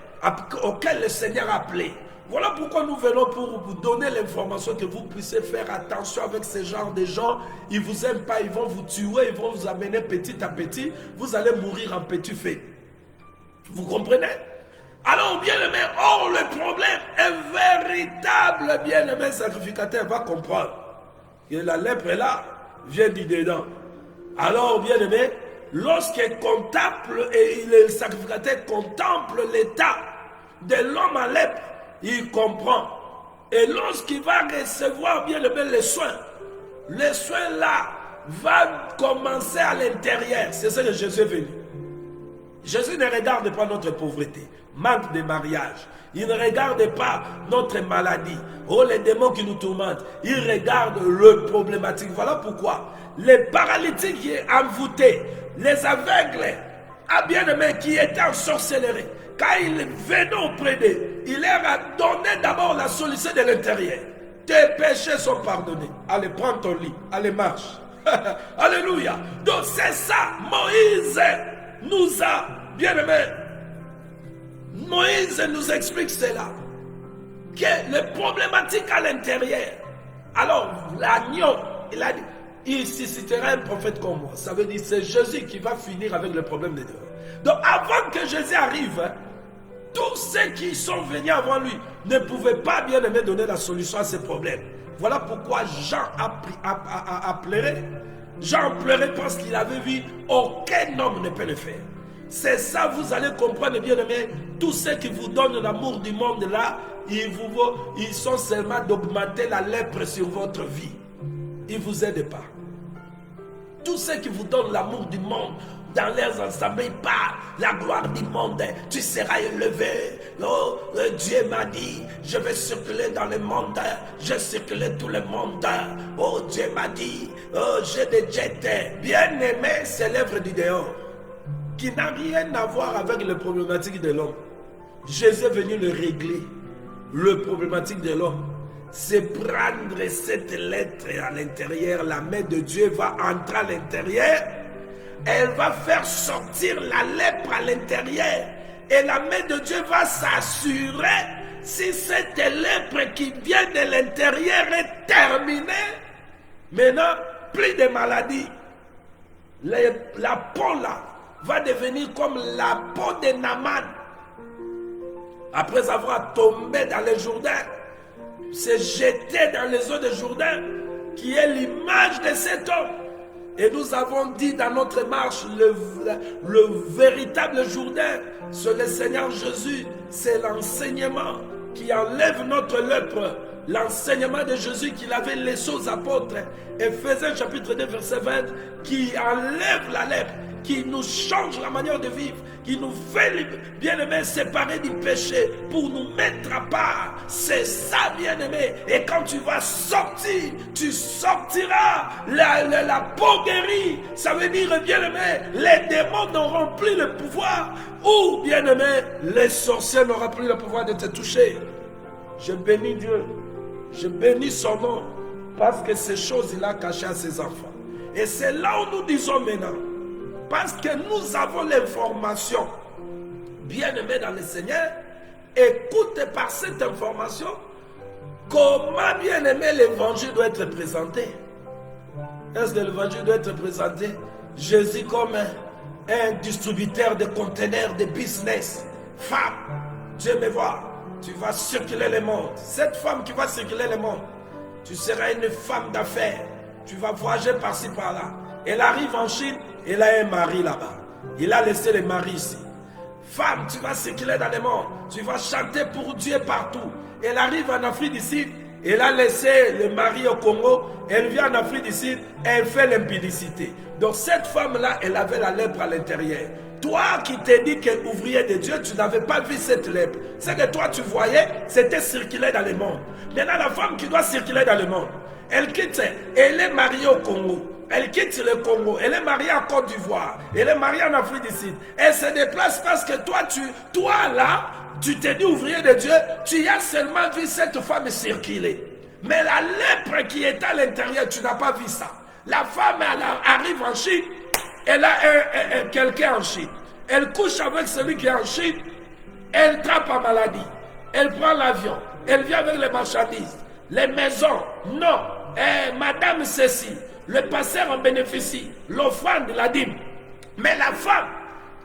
Speaker 2: auxquels le Seigneur a appelé. Voilà pourquoi nous venons pour vous donner l'information que vous puissiez faire attention avec ce genre de gens. Ils ne vous aiment pas, ils vont vous tuer, ils vont vous amener petit à petit. Vous allez mourir en petit feu. Vous comprenez? Alors bien-aimé, or le problème, un véritable bien-aimé sacrificateur va comprendre que la lèpre est là, vient du dedans. Alors bien-aimé, lorsqu'il contemple et le sacrificateur contemple l'état de l'homme à lèpre, il comprend. Et lorsqu'il va recevoir bien les soins là va commencer à l'intérieur. C'est ça que Jésus est venu. Jésus ne regarde pas notre pauvreté, manque de mariage. Il ne regarde pas notre maladie. Oh, les démons qui nous tourmentent. Il regarde le problématique. Voilà pourquoi les paralytiques qui sont envoûtés, les aveugles, à bien-aimé qui étaient en sorcellerie, quand ils venaient auprès d'eux, il leur a donné d'abord la solution de l'intérieur. Tes péchés sont pardonnés. Allez, prends ton lit. Allez, marche. Alléluia. Donc c'est ça. Moïse nous a, bien-aimé, Moïse nous explique cela. Que les problématiques à l'intérieur. Alors, l'agneau, il a dit, il suscitera un prophète comme moi. Ça veut dire c'est Jésus qui va finir avec le problème des dehors. Donc avant que Jésus arrive, tous ceux qui sont venus avant lui ne pouvaient pas bien aimer donner la solution à ces problèmes. Voilà pourquoi Jean a pleuré. Jean pleurait parce qu'il avait vu aucun homme ne peut le faire. C'est ça, vous allez comprendre bien aimé. Tous ceux qui vous donnent l'amour du monde là, ils sont seulement d'augmenter la lèpre sur votre vie. Ils ne vous aident pas. Tous ceux qui vous donnent l'amour du monde, dans leurs assemblées, par la gloire du monde, tu seras élevé. Oh, Dieu m'a dit, je vais circuler dans le monde, je circuler tout le monde. Oh, Dieu m'a dit, oh, j'ai des jets. Bien aimé, c'est l'œuvre du dehors, qui n'a rien à voir avec les problématiques de l'homme. Jésus est venu le régler. Le problématique de l'homme, c'est prendre cette lettre à l'intérieur. La main de Dieu va entrer à l'intérieur. Elle va faire sortir la lèpre à l'intérieur. Et la main de Dieu va s'assurer si cette lèpre qui vient de l'intérieur est terminée. Maintenant, plus de maladies. La peau là va devenir comme la peau de Naaman. Après avoir tombé dans le Jourdain, s'est jeté dans les eaux de Jourdain, qui est l'image de cet homme. Et nous avons dit dans notre marche, le véritable Jourdain, c'est le Seigneur Jésus, c'est l'enseignement qui enlève notre lèpre. L'enseignement de Jésus qu'il avait laissé aux apôtres, Éphésiens chapitre 2 verset 20, qui enlève la lèpre, qui nous change la manière de vivre, qui nous fait bien-aimés séparer du péché pour nous mettre à part. C'est ça, bien-aimé. Et quand tu vas sortir, tu sortiras la peau guérie. Ça veut dire, bien-aimé, les démons n'auront plus le pouvoir. Ou, bien-aimé, les sorciers n'auront plus le pouvoir de te toucher. Je bénis Dieu. Je bénis son nom. Parce que ces choses, il a cachées à ses enfants. Et c'est là où nous disons maintenant, parce que nous avons l'information, bien-aimé dans le Seigneur, écoute par cette information, comment bien-aimé l'évangile doit être présenté. Est-ce que l'évangile doit être présenté? Jésus comme un distributeur de conteneurs, de business. Femme, Dieu me voit, tu vas circuler le monde. Cette femme qui va circuler le monde, tu seras une femme d'affaires. Tu vas voyager par-ci par-là. Elle arrive en Chine, elle a un mari là-bas. Il a laissé le mari ici. Femme, tu vas circuler dans le monde. Tu vas chanter pour Dieu partout. Elle arrive en Afrique du Sud. Elle a laissé le mari au Congo. Elle vient en Afrique du Sud. Elle fait l'impudicité. Donc cette femme-là, elle avait la lèpre à l'intérieur. Toi qui t'es dit qu'elle ouvrier de Dieu, tu n'avais pas vu cette lèpre. Ce que toi tu voyais, c'était circuler dans le monde. Maintenant, la femme qui doit circuler dans le monde, elle quitte, elle est mariée au Congo. Elle quitte le Congo, elle est mariée en Côte d'Ivoire, elle est mariée en Afrique du Sud. Elle se déplace parce que toi là, tu t'es dit ouvrier de Dieu, tu as seulement vu cette femme circuler. Mais la lèpre qui est à l'intérieur, tu n'as pas vu ça. La femme, elle arrive en Chine, elle a quelqu'un en Chine. Elle couche avec celui qui est en Chine, elle trappe en maladie. Elle prend l'avion, elle vient avec les marchandises, les maisons. Non, madame ceci. Le pasteur en bénéficie, l'offrande, la dîme. Mais la femme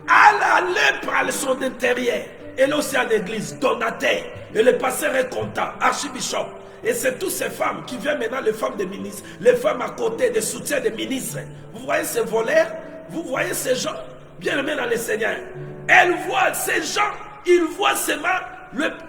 Speaker 2: a la lèpre à son intérieur. Elle aussi à l'église, donataire. Et le pasteur est content, archibishop. Et c'est toutes ces femmes qui viennent maintenant, les femmes des ministres, les femmes à côté, des soutiens des ministres. Vous voyez ces voleurs, vous voyez ces gens, bien aimés dans le Seigneur. Elles voient ces gens, ils voient seulement,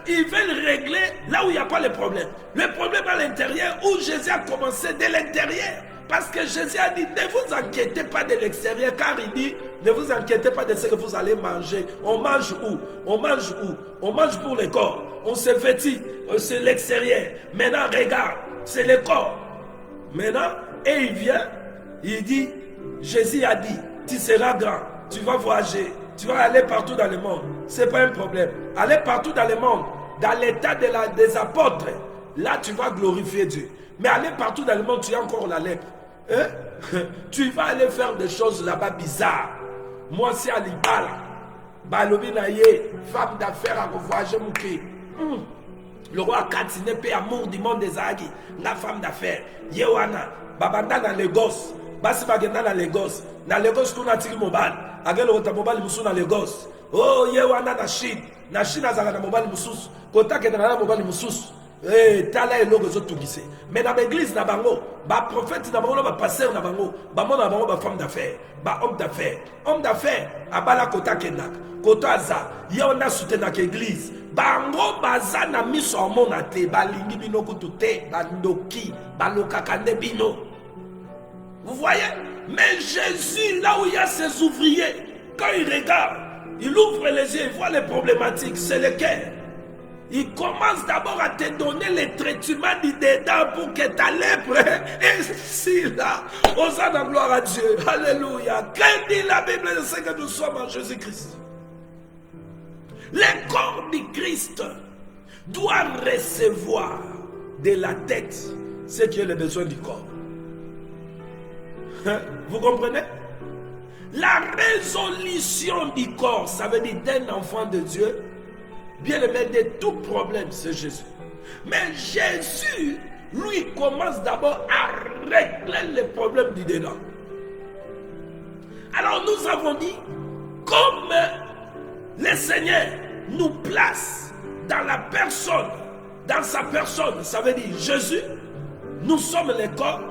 Speaker 2: ils veulent régler là où il n'y a pas de problème. Le problème à l'intérieur, où Jésus a commencé de l'intérieur. Parce que Jésus a dit, ne vous inquiétez pas de l'extérieur, car il dit, ne vous inquiétez pas de ce que vous allez manger. On mange où? On mange où? On mange pour le corps. On se vêtit, c'est l'extérieur. Maintenant, regarde, c'est le corps. Maintenant, et il vient, il dit, Jésus a dit, tu seras grand, tu vas voyager, tu vas aller partout dans le monde. Ce n'est pas un problème. Aller partout dans le monde, dans l'état des apôtres, là tu vas glorifier Dieu. Mais aller partout dans le monde, tu as encore la lèpre. Hein? Tu vas aller faire des choses là-bas bizarres. Moi, c'est à l'Ibala. Balobi naye, femme d'affaires à voyager mouké. Le roi Katine paix amour du monde des Agi. La femme d'affaires. Yewana. Babanda dans Lagos. Basi bagenda dans Lagos. Dans Lagos, qu'on a tiré mobile. Agel rota mobile moussou dans Lagos. Oh, Yewana na Chine. Na Chine azala na mobile moussous. Kota ke na mobile moussous. Eh, tala et logo tout gissé. Mais dans l'église, na bango, ba prophète na bango, ba pasteur na bango, ba mon na bango, ba femme d'affaires, ba homme d'affaires. Homme d'affaires, abala kota kenak. Kota aza, yona soutena ke église. Bango baza na miso amona te, ba lingi bino kutute, ba ndoki, ba lokakande bino. Vous voyez? Mais Jésus, là où il y a ses ouvriers, quand il regarde, il ouvre les yeux, il voit les problématiques, c'est lesquelles? Il commence d'abord à te donner les traitements du dedans pour que ta lèpre est si là. Hosanna, gloire à Dieu. Alléluia. Que dit la Bible? C'est que nous sommes en Jésus-Christ. Le corps du Christ doit recevoir de la tête ce qui est le besoin du corps. Vous comprenez? La résolution du corps, ça veut dire d'un enfant de Dieu. Bien aimé, de tout problème, c'est Jésus. Mais Jésus, lui, commence d'abord à régler les problèmes du dedans. Alors nous avons dit, comme le Seigneur nous place dans la personne, dans sa personne, ça veut dire Jésus, nous sommes le corps,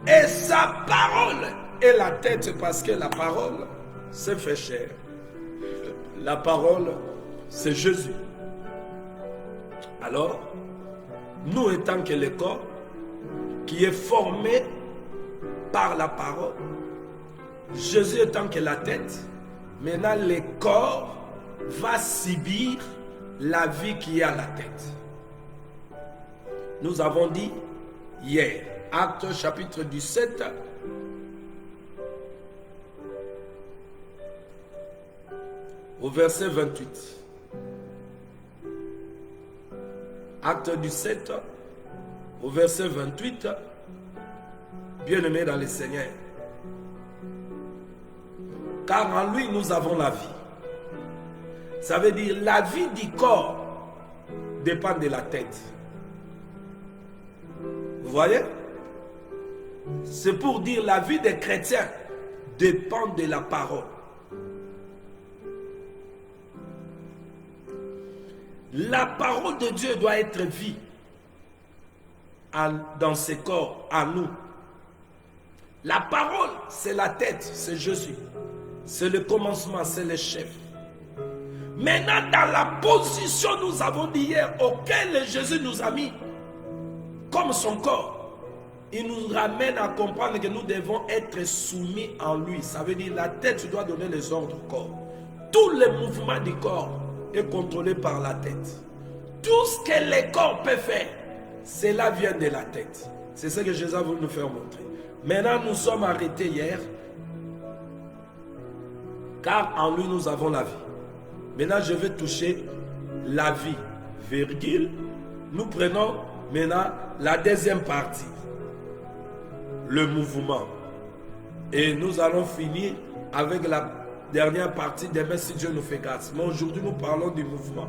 Speaker 2: et sa parole est la tête, parce que la parole se fait chair. La parole, c'est Jésus. Alors, nous étant que le corps qui est formé par la parole, Jésus étant que la tête, maintenant le corps va subir la vie qui est à la tête. Nous avons dit hier, Actes chapitre 17, au verset 28. Acte 17, au verset 28, bien-aimés dans le Seigneur. Car en lui nous avons la vie. Ça veut dire la vie du corps dépend de la tête. Vous voyez? C'est pour dire la vie des chrétiens dépend de la parole. La parole de Dieu doit être vie dans ce corps, à nous. La parole, c'est la tête, c'est Jésus. C'est le commencement, c'est le chef. Maintenant, dans la position, nous avons dit hier, auquel Jésus nous a mis, comme son corps, il nous ramène à comprendre que nous devons être soumis en lui. Ça veut dire la tête doit donner les ordres au corps. Tous les mouvements du corps est contrôlé par la tête. Tout ce que le corps peut faire, cela vient de la tête. C'est ce que Jésus a voulu nous faire montrer. Maintenant, nous sommes arrêtés hier, car en lui nous avons la vie. Maintenant, je vais toucher la vie, virgule. Nous prenons maintenant la deuxième partie, le mouvement. Et nous allons finir avec la dernière partie demain si Dieu nous fait grâce. Mais aujourd'hui nous parlons du mouvement.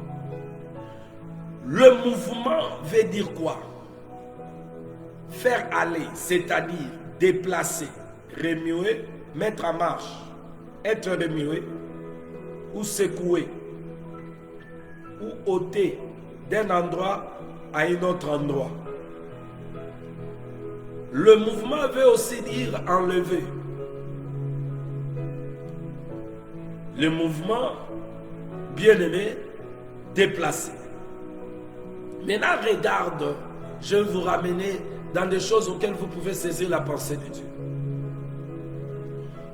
Speaker 2: Le mouvement veut dire quoi? Faire aller, c'est-à-dire déplacer, remuer, mettre en marche, être remué ou secouer ou ôter d'un endroit à un autre endroit. Le mouvement veut aussi dire enlever. Le mouvement, bien aimé, déplacé. Maintenant, regarde, je vais vous ramener dans des choses auxquelles vous pouvez saisir la pensée de Dieu.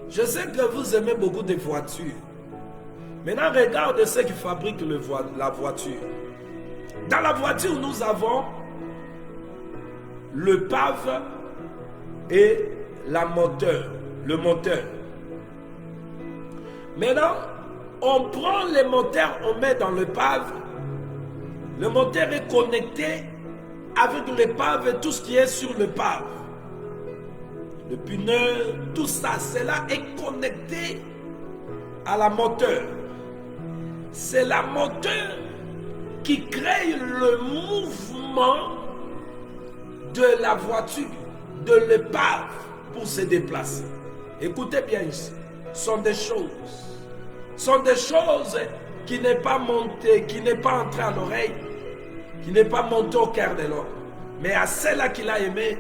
Speaker 2: Je sais que vous aimez beaucoup de voitures. Maintenant, regarde ceux qui fabriquent la voiture. Dans la voiture, nous avons le pave et le moteur. Maintenant, on prend le moteur, on met dans le pave. Le moteur est connecté avec le pave et tout ce qui est sur le pave. Le pneu, tout ça, cela est connecté à la moteur. C'est la moteur qui crée le mouvement de la voiture, de l'épave pour se déplacer. Écoutez bien ici, sont des choses qui n'est pas montées, qui n'est pas entrées à l'oreille, qui n'est pas montées au cœur de l'homme. Mais à celle-là qu'il a aimé,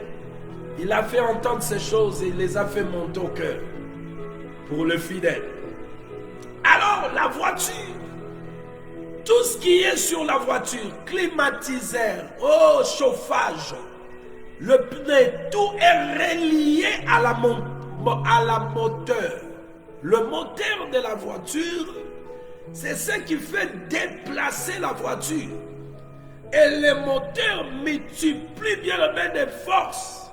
Speaker 2: il a fait entendre ces choses et il les a fait monter au cœur pour le fidèle. Alors la voiture, tout ce qui est sur la voiture, climatiseur, chauffage, le pneu, tout est relié à la moteur. Le moteur de la voiture, c'est ce qui fait déplacer la voiture. Et le moteur multiplie bien le même de force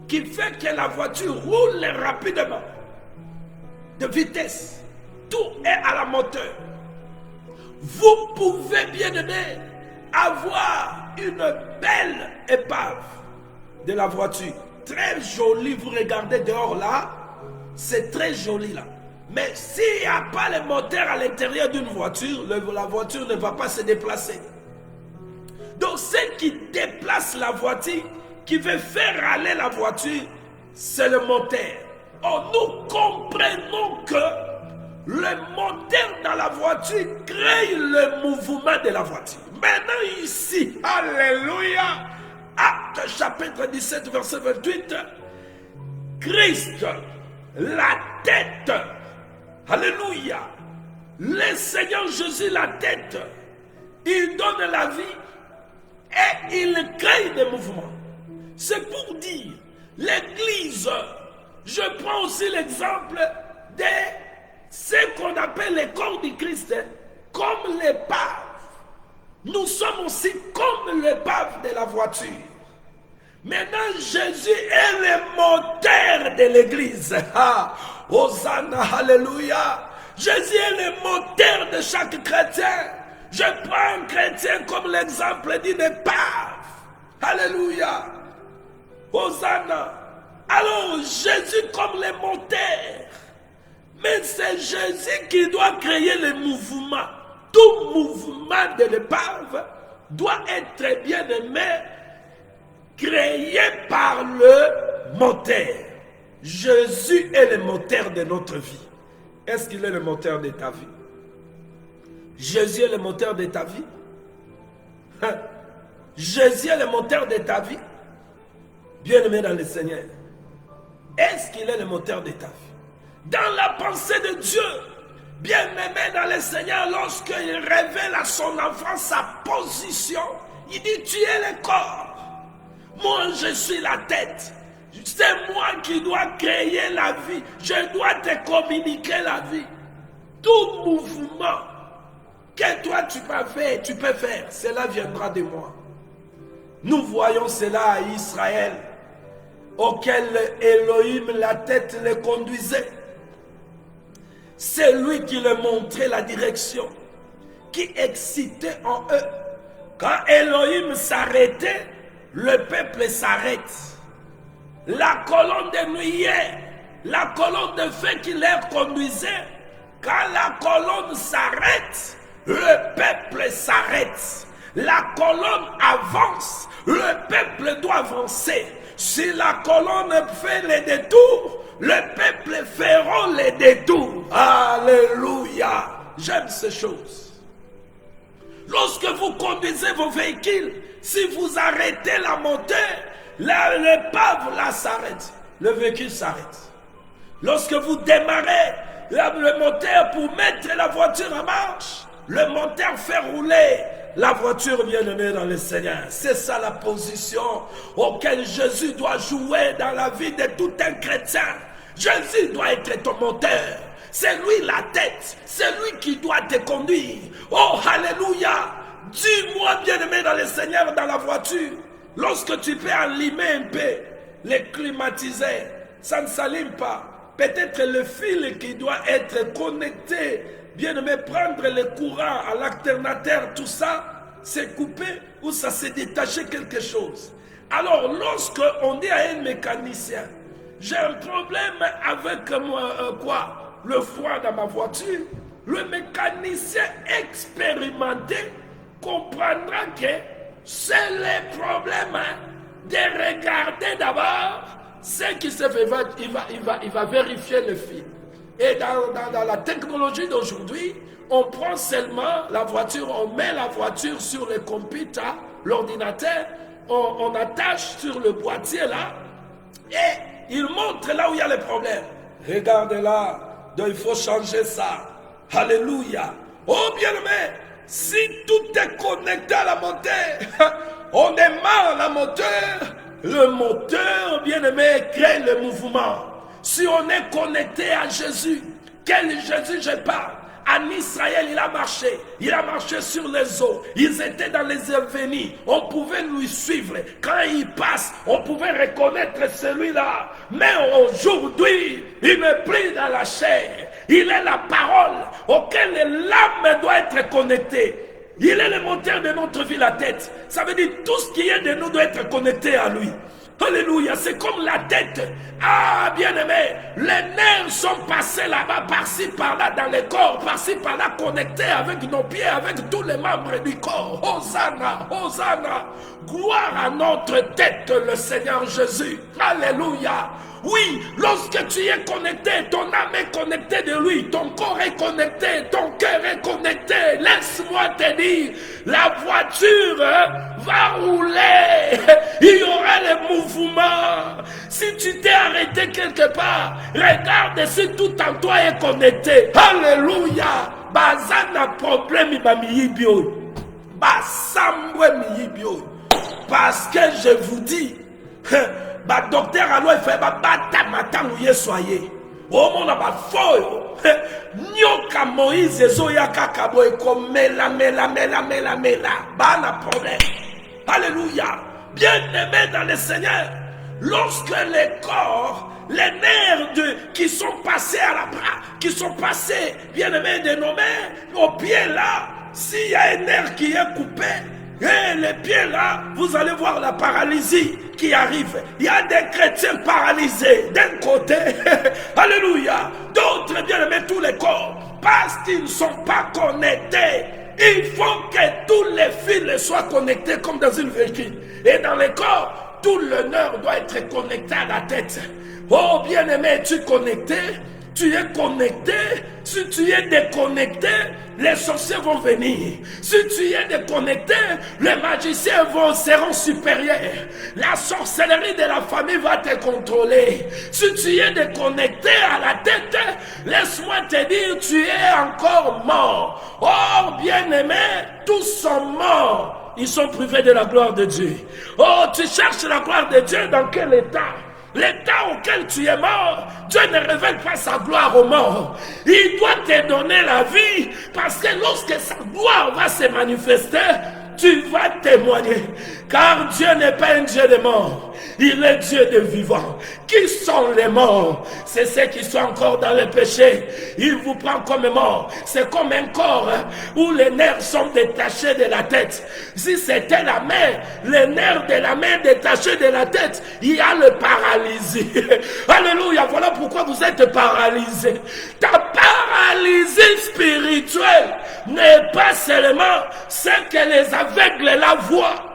Speaker 2: qui fait que la voiture roule rapidement, de vitesse. Tout est à la moteur. Vous pouvez, bien aimé, avoir une belle épave de la voiture. Très jolie, vous regardez dehors là, c'est très joli là. Mais s'il n'y a pas le moteur à l'intérieur d'une voiture, la voiture ne va pas se déplacer. Donc ce qui déplace la voiture, qui veut faire aller la voiture, c'est le moteur. Or, nous comprenons que le moteur dans la voiture crée le mouvement de la voiture. Maintenant ici, alléluia, Acte chapitre 17, verset 28, Christ, la tête, alléluia, le Seigneur Jésus, la tête, il donne la vie et il crée des mouvements. C'est pour dire, l'Église, je prends aussi l'exemple de ce qu'on appelle les corps du Christ, comme l'épave. Nous sommes aussi comme l'épave de la voiture. Maintenant, Jésus est le moteur de l'Église. Hosanna, alléluia. Jésus est le moteur de chaque chrétien. Je prends un chrétien comme l'exemple d'une épave. Alléluia. Hosanna. Alors, Jésus comme le moteur. Mais c'est Jésus qui doit créer le mouvement. Tout mouvement de l'épave doit être bien aimé, créé par le moteur. Jésus est le moteur de notre vie. Est-ce qu'il est le moteur de ta vie? Jésus est le moteur de ta vie? Jésus est le moteur de ta vie? Bien-aimé dans le Seigneur, est-ce qu'il est le moteur de ta vie? Dans la pensée de Dieu, bien-aimé dans le Seigneur, lorsqu'il révèle à son enfant sa position, il dit: tu es le corps, moi je suis la tête, c'est moi qui dois créer la vie, je dois te communiquer la vie. Tout mouvement que toi tu peux faire, cela viendra de moi. Nous voyons cela à Israël, auquel Elohim, la tête, le conduisait. C'est lui qui leur montrait la direction, qui excitait en eux. Quand Elohim s'arrêtait, le peuple s'arrête. La colonne de nuée, la colonne de feu qui les conduisait, quand la colonne s'arrête, le peuple s'arrête. La colonne avance, le peuple doit avancer. Si la colonne fait les détours, le peuple fera les détours. Alléluia. J'aime ces choses. Lorsque vous conduisez vos véhicules, si vous arrêtez la moteur, l'épave là s'arrête. Le véhicule s'arrête. Lorsque vous démarrez le moteur pour mettre la voiture en marche, le moteur fait rouler la voiture, bien-aimée dans le Seigneur. C'est ça la position auquel Jésus doit jouer dans la vie de tout un chrétien. Jésus doit être ton moteur. C'est lui la tête. C'est lui qui doit te conduire. Oh, alléluia. Dis-moi, bien-aimé dans le Seigneur, dans la voiture, lorsque tu peux allumer un peu les climatiseurs, ça ne s'allume pas. Peut-être le fil qui doit être connecté, bien-aimé, prendre le courant à l'alternateur, tout ça, c'est coupé ou ça s'est détaché quelque chose. Alors, lorsque on dit à un mécanicien, j'ai un problème avec le froid dans ma voiture, le mécanicien expérimenté comprendra que c'est le problème de regarder d'abord ce qui se fait. Il va vérifier le film. Et dans la technologie d'aujourd'hui, on prend seulement la voiture, on met la voiture sur le computer, l'ordinateur, on attache sur le boîtier là, et il montre là où il y a le problème. Regardez là, donc il faut changer ça. Alléluia. Oh bien-aimé, si tout est connecté à la moteur, on démarre la moteur, le moteur, bien-aimé, crée le mouvement. Si on est connecté à Jésus, quel Jésus je parle? En Israël, il a marché sur les eaux, ils étaient dans les avenirs, on pouvait lui suivre. Quand il passe, on pouvait reconnaître celui-là. Mais aujourd'hui, il n'est plus dans la chair, il est la parole auquel l'âme doit être connectée. Il est le moteur de notre vie, la tête. Ça veut dire tout ce qui est de nous doit être connecté à lui. Alléluia, c'est comme la tête. Ah, bien-aimé, les nerfs sont passés là-bas, par-ci, par-là, dans le corps, par-ci, par-là, connectés avec nos pieds, avec tous les membres du corps. Hosanna, Hosanna. Gloire à notre tête, le Seigneur Jésus. Alléluia. Oui, lorsque tu es connecté, ton âme est connectée de lui, ton corps est connecté, ton cœur est connecté. Laisse-moi te dire, la voiture va rouler, il y aura le mouvement. Si tu t'es arrêté quelque part, regarde si tout en toi est connecté. Alléluia. Bazana problème iba miyibio. Basambwe miyibio. Parce que je vous dis, ba docteur alors il fait ba bata matangu yesoye. O mona ba foyo. Nyoka Moïse zoya kakabo e comme mela. Bana problème. Alléluia. Bien-aimé dans le Seigneur, lorsque les corps, les nerfs qui sont passés à la bras, qui sont passés, bien-aimé, de nos mains, aux pieds là, s'il y a un nerf qui est coupé, et les pieds là, vous allez voir la paralysie qui arrive. Il y a des chrétiens paralysés d'un côté, alléluia, d'autres bien-aimés, tous les corps, parce qu'ils ne sont pas connectés. Il faut que tous les fils soient connectés comme dans une véhicule. Et dans le corps, tout le nerf doit être connecté à la tête. Oh bien-aimé, es-tu connecté? Tu es connecté. Si tu es déconnecté, les sorciers vont venir. Si tu es déconnecté, les magiciens seront supérieurs. La sorcellerie de la famille va te contrôler. Si tu es déconnecté à la tête, laisse-moi te dire, tu es encore mort. Oh bien-aimé, tous sont morts. Ils sont privés de la gloire de Dieu. Oh, tu cherches la gloire de Dieu dans quel état? L'état auquel tu es mort, Dieu ne révèle pas sa gloire aux morts. Il doit te donner la vie, parce que lorsque sa gloire va se manifester, tu vas témoigner. Car Dieu n'est pas un Dieu de morts, il est Dieu de vivants. Qui sont les morts? C'est ceux qui sont encore dans le péché. Il vous prend comme mort. C'est comme un corps où les nerfs sont détachés de la tête. Si c'était la main, les nerfs de la main détachés de la tête, il y a le paralysie. Alléluia, voilà pourquoi vous êtes paralysés. Ta paralysie spirituelle n'est pas seulement ce que les aveugles la voient.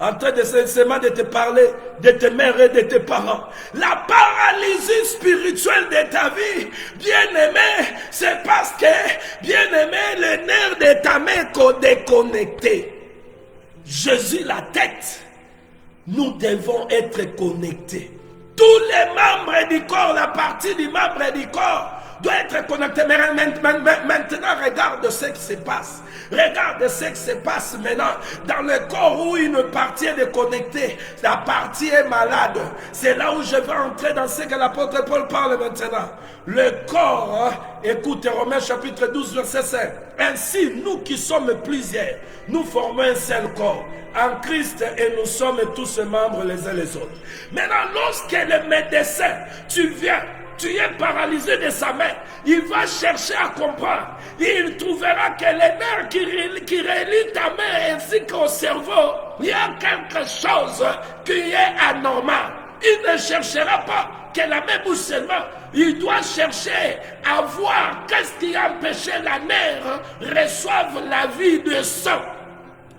Speaker 2: En train de sincèrement de te parler de tes mères et de tes parents. La paralysie spirituelle de ta vie, bien-aimé, c'est parce que, bien-aimé, les nerfs de ta main sont déconnectés. Jésus, la tête, nous devons être connectés. Tous les membres du corps, la partie du membre du corps, doit être connecté. Mais maintenant, regarde ce qui se passe. Regarde ce qui se passe maintenant dans le corps où une partie est déconnectée. La partie est malade. C'est là où je vais entrer dans ce que l'apôtre Paul parle maintenant. Le corps, écoute Romains chapitre 12, verset 5. Ainsi, nous qui sommes plusieurs, nous formons un seul corps en Christ et nous sommes tous membres les uns les autres. Maintenant, lorsque le médecin, tu es paralysé de sa main, il va chercher à comprendre. Il trouvera que les nerfs qui relient ta main ainsi qu'au cerveau, il y a quelque chose qui est anormal. Il ne cherchera pas que la même bouche seulement. Il doit chercher à voir qu'est-ce qui a empêché la nerf reçoive la vie de sang.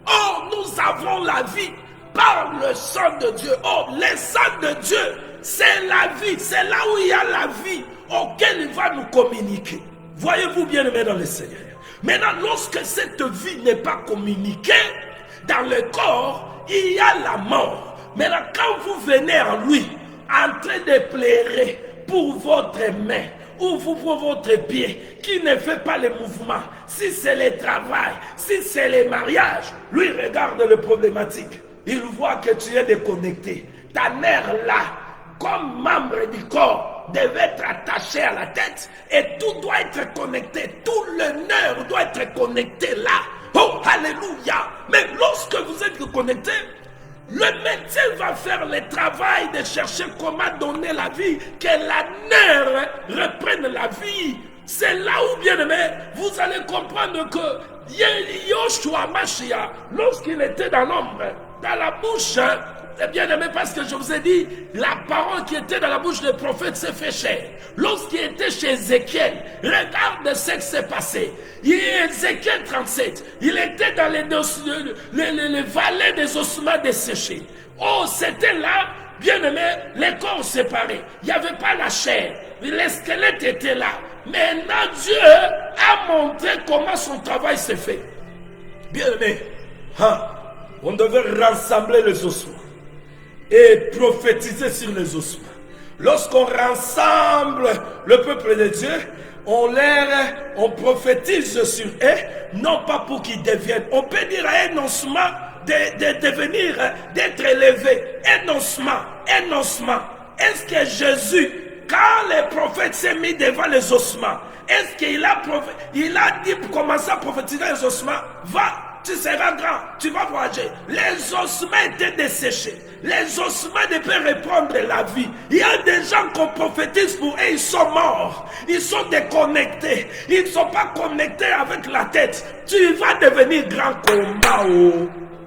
Speaker 2: Oh, nous avons la vie par le sang de Dieu. Oh, le sang de Dieu, c'est la vie. C'est là où il y a la vie auquel il va nous communiquer. Voyez-vous bien aimé dans le Seigneur. Maintenant, lorsque cette vie n'est pas communiquée dans le corps, il y a la mort. Maintenant, quand vous venez en lui, en train de pleurer pour votre main ou pour votre pied, qui ne fait pas le mouvement, si c'est le travail, si c'est le mariage, lui regarde le problématique. Il voit que tu es déconnecté. Ta nerf là, comme membre du corps, devait être attaché à la tête et tout doit être connecté. Tout le nerf doit être connecté là. Oh, alléluia. Mais lorsque vous êtes connecté, le médecin va faire le travail de chercher comment donner la vie, que la nerf reprenne la vie. C'est là où, bien aimé, vous allez comprendre que Yoshua Mashiach, lorsqu'il était dans l'ombre, dans la bouche, c'est bien aimé parce que je vous ai dit, la parole qui était dans la bouche des prophètes s'est fait chair. Lorsqu'il était chez Ézéchiel, regarde ce qui s'est passé. Ézéchiel 37, il était dans les vallées des ossements desséchés. Oh, c'était là, bien aimé, les corps séparés. Il n'y avait pas la chair, les squelettes étaient là. Maintenant, Dieu a montré comment son travail s'est fait. Bien aimé, on devait rassembler les ossements et prophétiser sur les ossements. Lorsqu'on rassemble le peuple de Dieu, on prophétise sur eux, non pas pour qu'ils deviennent. On peut dire un ossement de devenir, d'être élevé. Un ossement. Est-ce que Jésus, quand les prophètes s'est mis devant les ossements, est-ce qu'il a dit pour commencer à prophétiser les ossements, va, tu seras grand, tu vas voyager. Les ossements étaient desséchés. Les ossements ne peuvent reprendre la vie. Il y a des gens qu'on prophétise pour eux, ils sont morts. Ils sont déconnectés. Ils ne sont pas connectés avec la tête. Tu vas devenir grand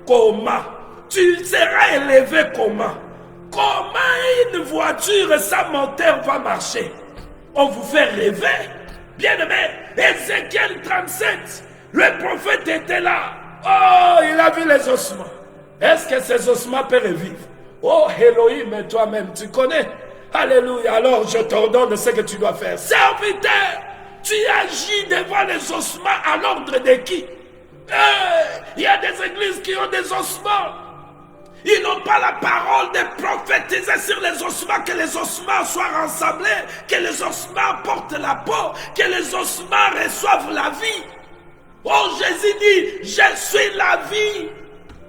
Speaker 2: coma. Tu seras élevé comment? Comment une voiture sans moteur va marcher? On vous fait rêver. Bien aimé, Ézéchiel 37, le prophète était là. Oh, il a vu les ossements. Est-ce que ces ossements peuvent revivre? Oh, Elohim, toi-même, tu connais. Alléluia. Alors, je t'ordonne ce que tu dois faire. Serviteur, tu agis devant les ossements à l'ordre de qui? Il y a des églises qui ont des ossements. Ils n'ont pas la parole de prophétiser sur les ossements, que les ossements soient rassemblés, que les ossements portent la peau, que les ossements reçoivent la vie. Oh, Jésus dit, je suis la vie.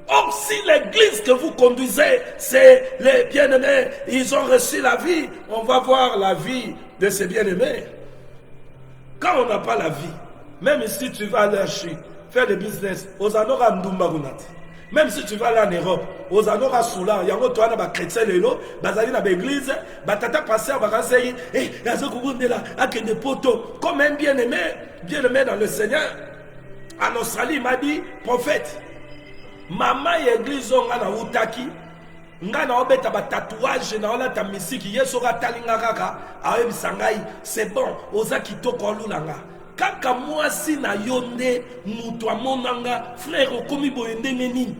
Speaker 2: Or, si l'église que vous conduisez, c'est les bien-aimés, ils ont reçu la vie, on va voir la vie de ces bien-aimés. Quand on n'a pas la vie, même si tu vas aller acheter, faire des business, aux anora ndumba gunati. Même si tu vas aller en Europe, aux anora soula, il y a un toit dans chrétien lelo, bazali na l'église, batata passer bakaseyi, yazo kubundela akende poto, comme un bien-aimé dans le Seigneur. En Australie, il m'a dit, prophète, maman église nga na utaki, nga na obeta ba tatouage na ola ta misiki yeso ga talinga kaka, awe bisangai, c'est bon, oza kitoko lulanga. Kaka mwasi na yonde mutu amonanga frère okomi boye ndenge nini.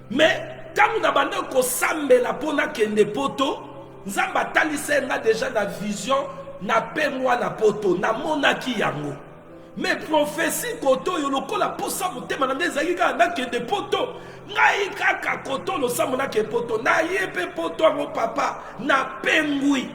Speaker 2: Mais tangu na banda ko sambela pona kende poto, nzamba atalise nga déjà na vision na pengwa na poto na monaki yango. Mais prophétie koto yo lokola posa motema na ngezaki ka na kende poto. Ngai kaka koto lo samona ke poto na yepe poto ngo papa na pengwi.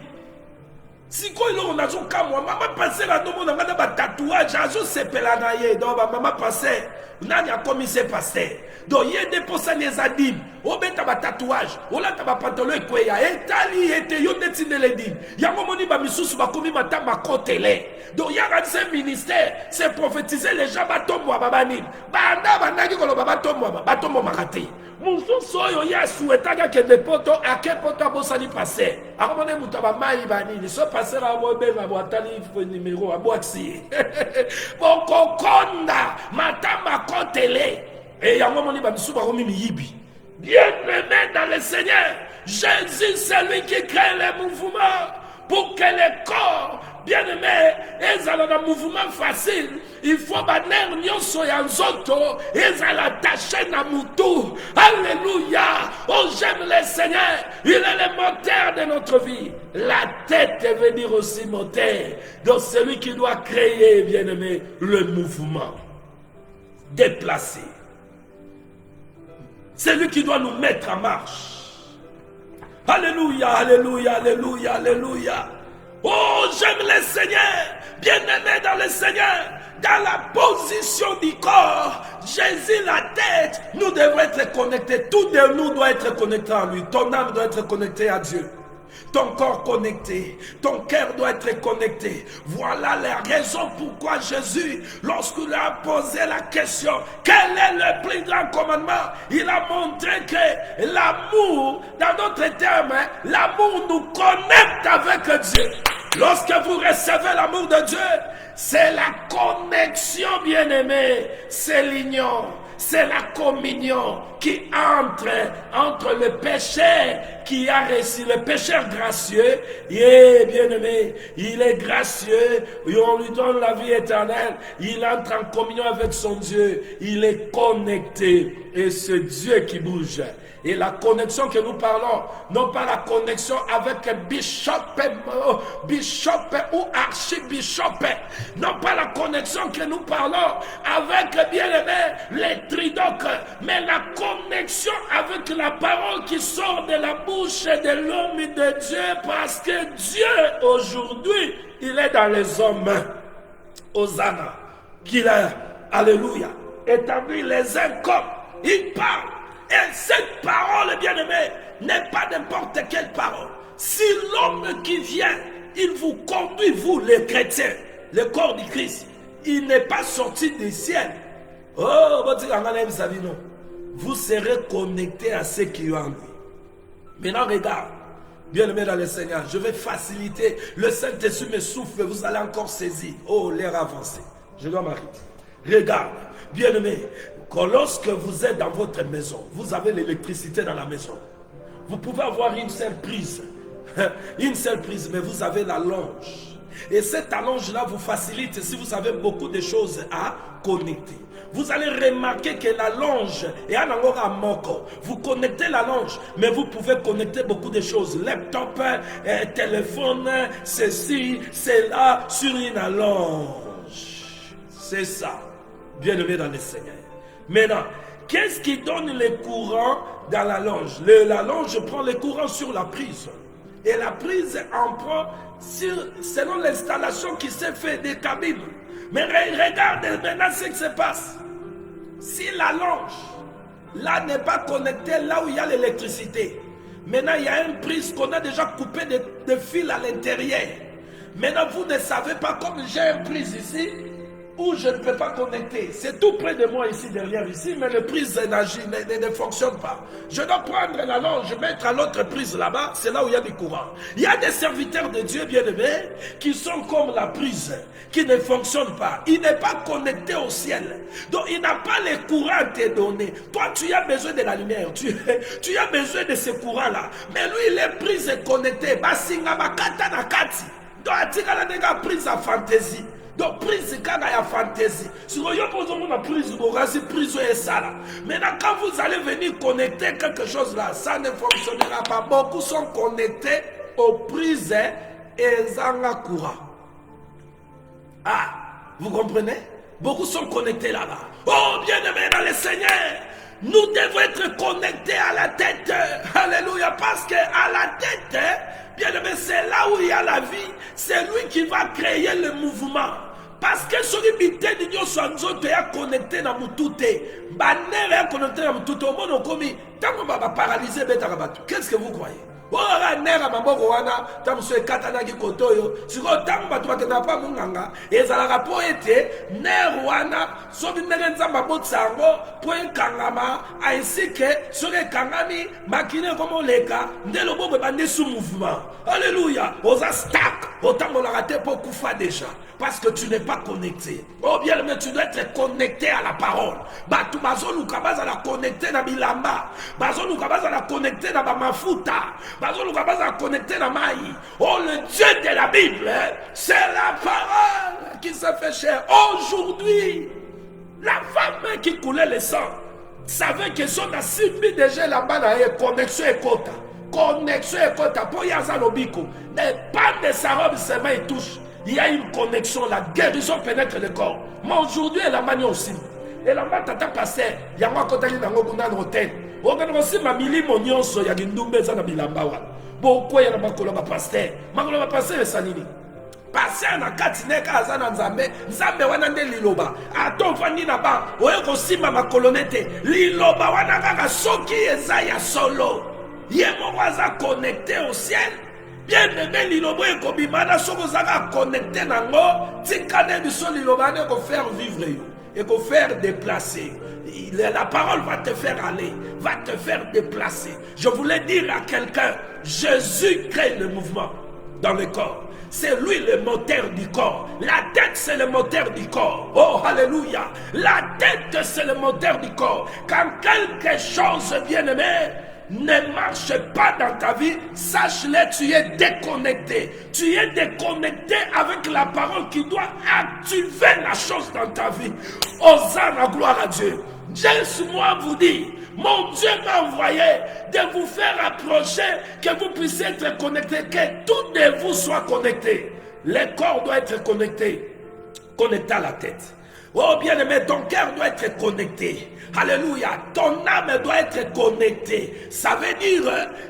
Speaker 2: Si quoi il on a joué comme moi, maman passé la domone dans un tatouage, ajo sepela na ye, donc maman passé, nani a commis c'est passé. Donc il y a des personnes les adim, au beta ba tatouage, au la taba pantalon et quoi ya, etali ete yo netine les dim. Ya momoni ba misusu ba commis mata ma kotele. Donc il y a un ministère, c'est prophétiser les gens batombo babani. Banda banda ki kolo batombo makati. Mususu oyo ya souhaitaga que des potos à quel poto abosani passer. Akomone mutaba mai bani, so passer à mo benga bo atali numéro a boaxi. Boko konda matama kotele. Et yango moni ba misusu ba komi miyibi. Bien-aimé dans le Seigneur, Jésus c'est lui qui crée les mouvements. pour que le corps, bien-aimé, est dans un mouvement facile. Il faut baner nyonso ya nzoto, ezala attaché na mutu. Alléluia. Oh, j'aime le Seigneur. Il est le moteur de notre vie. La tête veut dire aussi moteur. Donc celui qui doit créer, bien-aimé, le mouvement. Déplacer. C'est lui qui doit nous mettre en marche. Alléluia, alléluia, alléluia, alléluia. Oh, j'aime le Seigneur, bien-aimé dans le Seigneur, dans la position du corps, Jésus la tête, nous devons être connectés, tout de nous doit être connecté à lui, ton âme doit être connectée à Dieu. Ton corps connecté, ton cœur doit être connecté. Voilà la raison pourquoi Jésus, lorsqu'il a posé la question, quel est le plus grand commandement? Il a montré que l'amour, dans d'autres termes, l'amour nous connecte avec Dieu. Lorsque vous recevez l'amour de Dieu, c'est la connexion, bien-aimé, c'est l'union. C'est la communion qui entre le pécheur qui a reçu, le pécheur gracieux, et bien-aimé, il est gracieux, et on lui donne la vie éternelle, il entre en communion avec son Dieu, il est connecté, et c'est Dieu qui bouge. Et la connexion que nous parlons, non pas la connexion avec bishop ou archibishop, non pas la connexion que nous parlons avec, bien-aimé, les tridocs, mais la connexion avec la parole qui sort de la bouche de l'homme et de Dieu, parce que Dieu, aujourd'hui, il est dans les hommes. Hosanna, qu'il a, alléluia, établi les uns comme il parle. Et cette parole, bien-aimé, n'est pas n'importe quelle parole. Si l'homme qui vient, il vous conduit, vous, les chrétiens, le corps du Christ, il n'est pas sorti du ciel. Oh, vous serez connectés à ceux qui ont en lui. Maintenant, regarde, bien-aimé dans le Seigneur, je vais faciliter. Le Saint-Esprit me souffle, vous allez encore saisir. Oh, l'air avancé. Je dois m'arrêter. Regarde, bien-aimé, lorsque vous êtes dans votre maison, vous avez l'électricité dans la maison. Vous pouvez avoir une seule prise. Une seule prise, mais vous avez la longe. Et cette allonge-là vous facilite si vous avez beaucoup de choses à connecter. Vous allez remarquer que la longe est un angora à moko. Vous connectez la longe, mais vous pouvez connecter beaucoup de choses. Laptop, téléphone, ceci, cela, sur une allonge. C'est ça, bien-aimé dans le Seigneur. Maintenant, qu'est-ce qui donne le courant dans la longe? La longe prend le courant sur la prise. Et la prise en prend selon l'installation qui s'est faite des cabines. Mais regarde maintenant ce qui se passe. Si la longe, là, n'est pas connectée là où il y a l'électricité. Maintenant, il y a une prise qu'on a déjà coupé de fils à l'intérieur. Maintenant, vous ne savez pas, comme j'ai une prise ici, où je ne peux pas connecter. C'est tout près de moi ici, derrière ici, mais le prise ne fonctionne pas. Je dois prendre la longe, mettre à l'autre prise là-bas, c'est là où il y a du courant. Il y a des serviteurs de Dieu bien-aimés qui sont comme la prise, qui ne fonctionne pas. Il n'est pas connecté au ciel. Donc il n'a pas le courant à te donner. Toi, tu as besoin de la lumière. Tu as besoin de ce courant-là. Mais lui, il est prise et connecté. Basinga bakata na kati. Donc, atika la nega prise à fantaisie. Donc, prise quand ya fantaisie. Si vous avez prise, vous avez prise et ça là. Maintenant, quand vous allez venir connecter quelque chose là, ça ne fonctionnera pas. Beaucoup sont connectés aux prises et zanga courant. Ah, vous comprenez? Beaucoup sont connectés là-bas. Oh, bien-aimé dans le Seigneur, nous devons être connectés à la tête. Alléluia, parce que à la tête, bien-aimé, c'est là où il y a la vie. C'est lui qui va créer le mouvement. Parce que sur les bité de Dieu, soit connecté dans mon tout est. Banner connecté dans mon tout au monde, comme tant qu'on va paralyser Betarabatu. Qu'est-ce que vous croyez? Oh, la nera maboko wana, tam so katana ki kotoyo. Si ko tam batu bakena pa munganga, ezala po ete ner wana so binere nzamba botsango po kangama ainsi que sur kangami makine comme leka ndelo bobe bande sous mouvement. Alléluia. Oza stack. autant on l'a raté pour Koufa déjà. Parce que tu n'es pas connecté. Oh bien, mais tu dois être connecté à la parole. Batu bazo lukabaza la connecté na bilamba. Bazo lukabaza la connecté na bamafuta. Bazo lukabaza la connecté na mai. Oh, le Dieu de la Bible, c'est la parole qui se fait chair. Aujourd'hui, la femme qui coulait le sang savait que son asimbi déjà là-bas na connexion et quota. Connexion et quota. Pour Yaza Lobiko. Mais pas de sa robe seulement il touche. Il y a une connexion, la guérison pénètre le corps. Mais aujourd'hui, elle a manié aussi. Elle a manié tata pasteur. Il y a moi quand elle est dans le hôtel. On a aussi ma mili mon nyonso. Il y a une double dans la bilambawa. Pourquoi il y a ma colomba pasteur? Ma colomba pasteur est sanini. Pasteur na katineka azana nzambe. Nzambe wana nde liloba. Ato fani na ba. Oye kosima ma kolonete. Liloba wana kaka soki ezaya solo. Yemo waza connecté au ciel. Bien aimé lilobo et kobimana sokozaka connecté nango tikane biso lilobane ko faire vivre et ko faire déplacer. La parole va te faire aller, va te faire déplacer. Je voulais dire à quelqu'un, Jésus crée le mouvement dans le corps. C'est lui le moteur du corps. La tête, c'est le moteur du corps. Oh, alléluia. La tête, c'est le moteur du corps. Quand quelque chose, bien aimé, ne marche pas dans ta vie, sache-le, tu es déconnecté. Tu es déconnecté avec la parole qui doit activer la chose dans ta vie. Hosanna, gloire à Dieu. Jésus, moi, vous dit, mon Dieu m'a envoyé de vous faire approcher, que vous puissiez être connectés, que tout de vous soit connecté. Le corps doit être connecté, connecté à la tête. Oh bien-aimé, ton cœur doit être connecté. Alléluia. Ton âme doit être connectée. Ça veut dire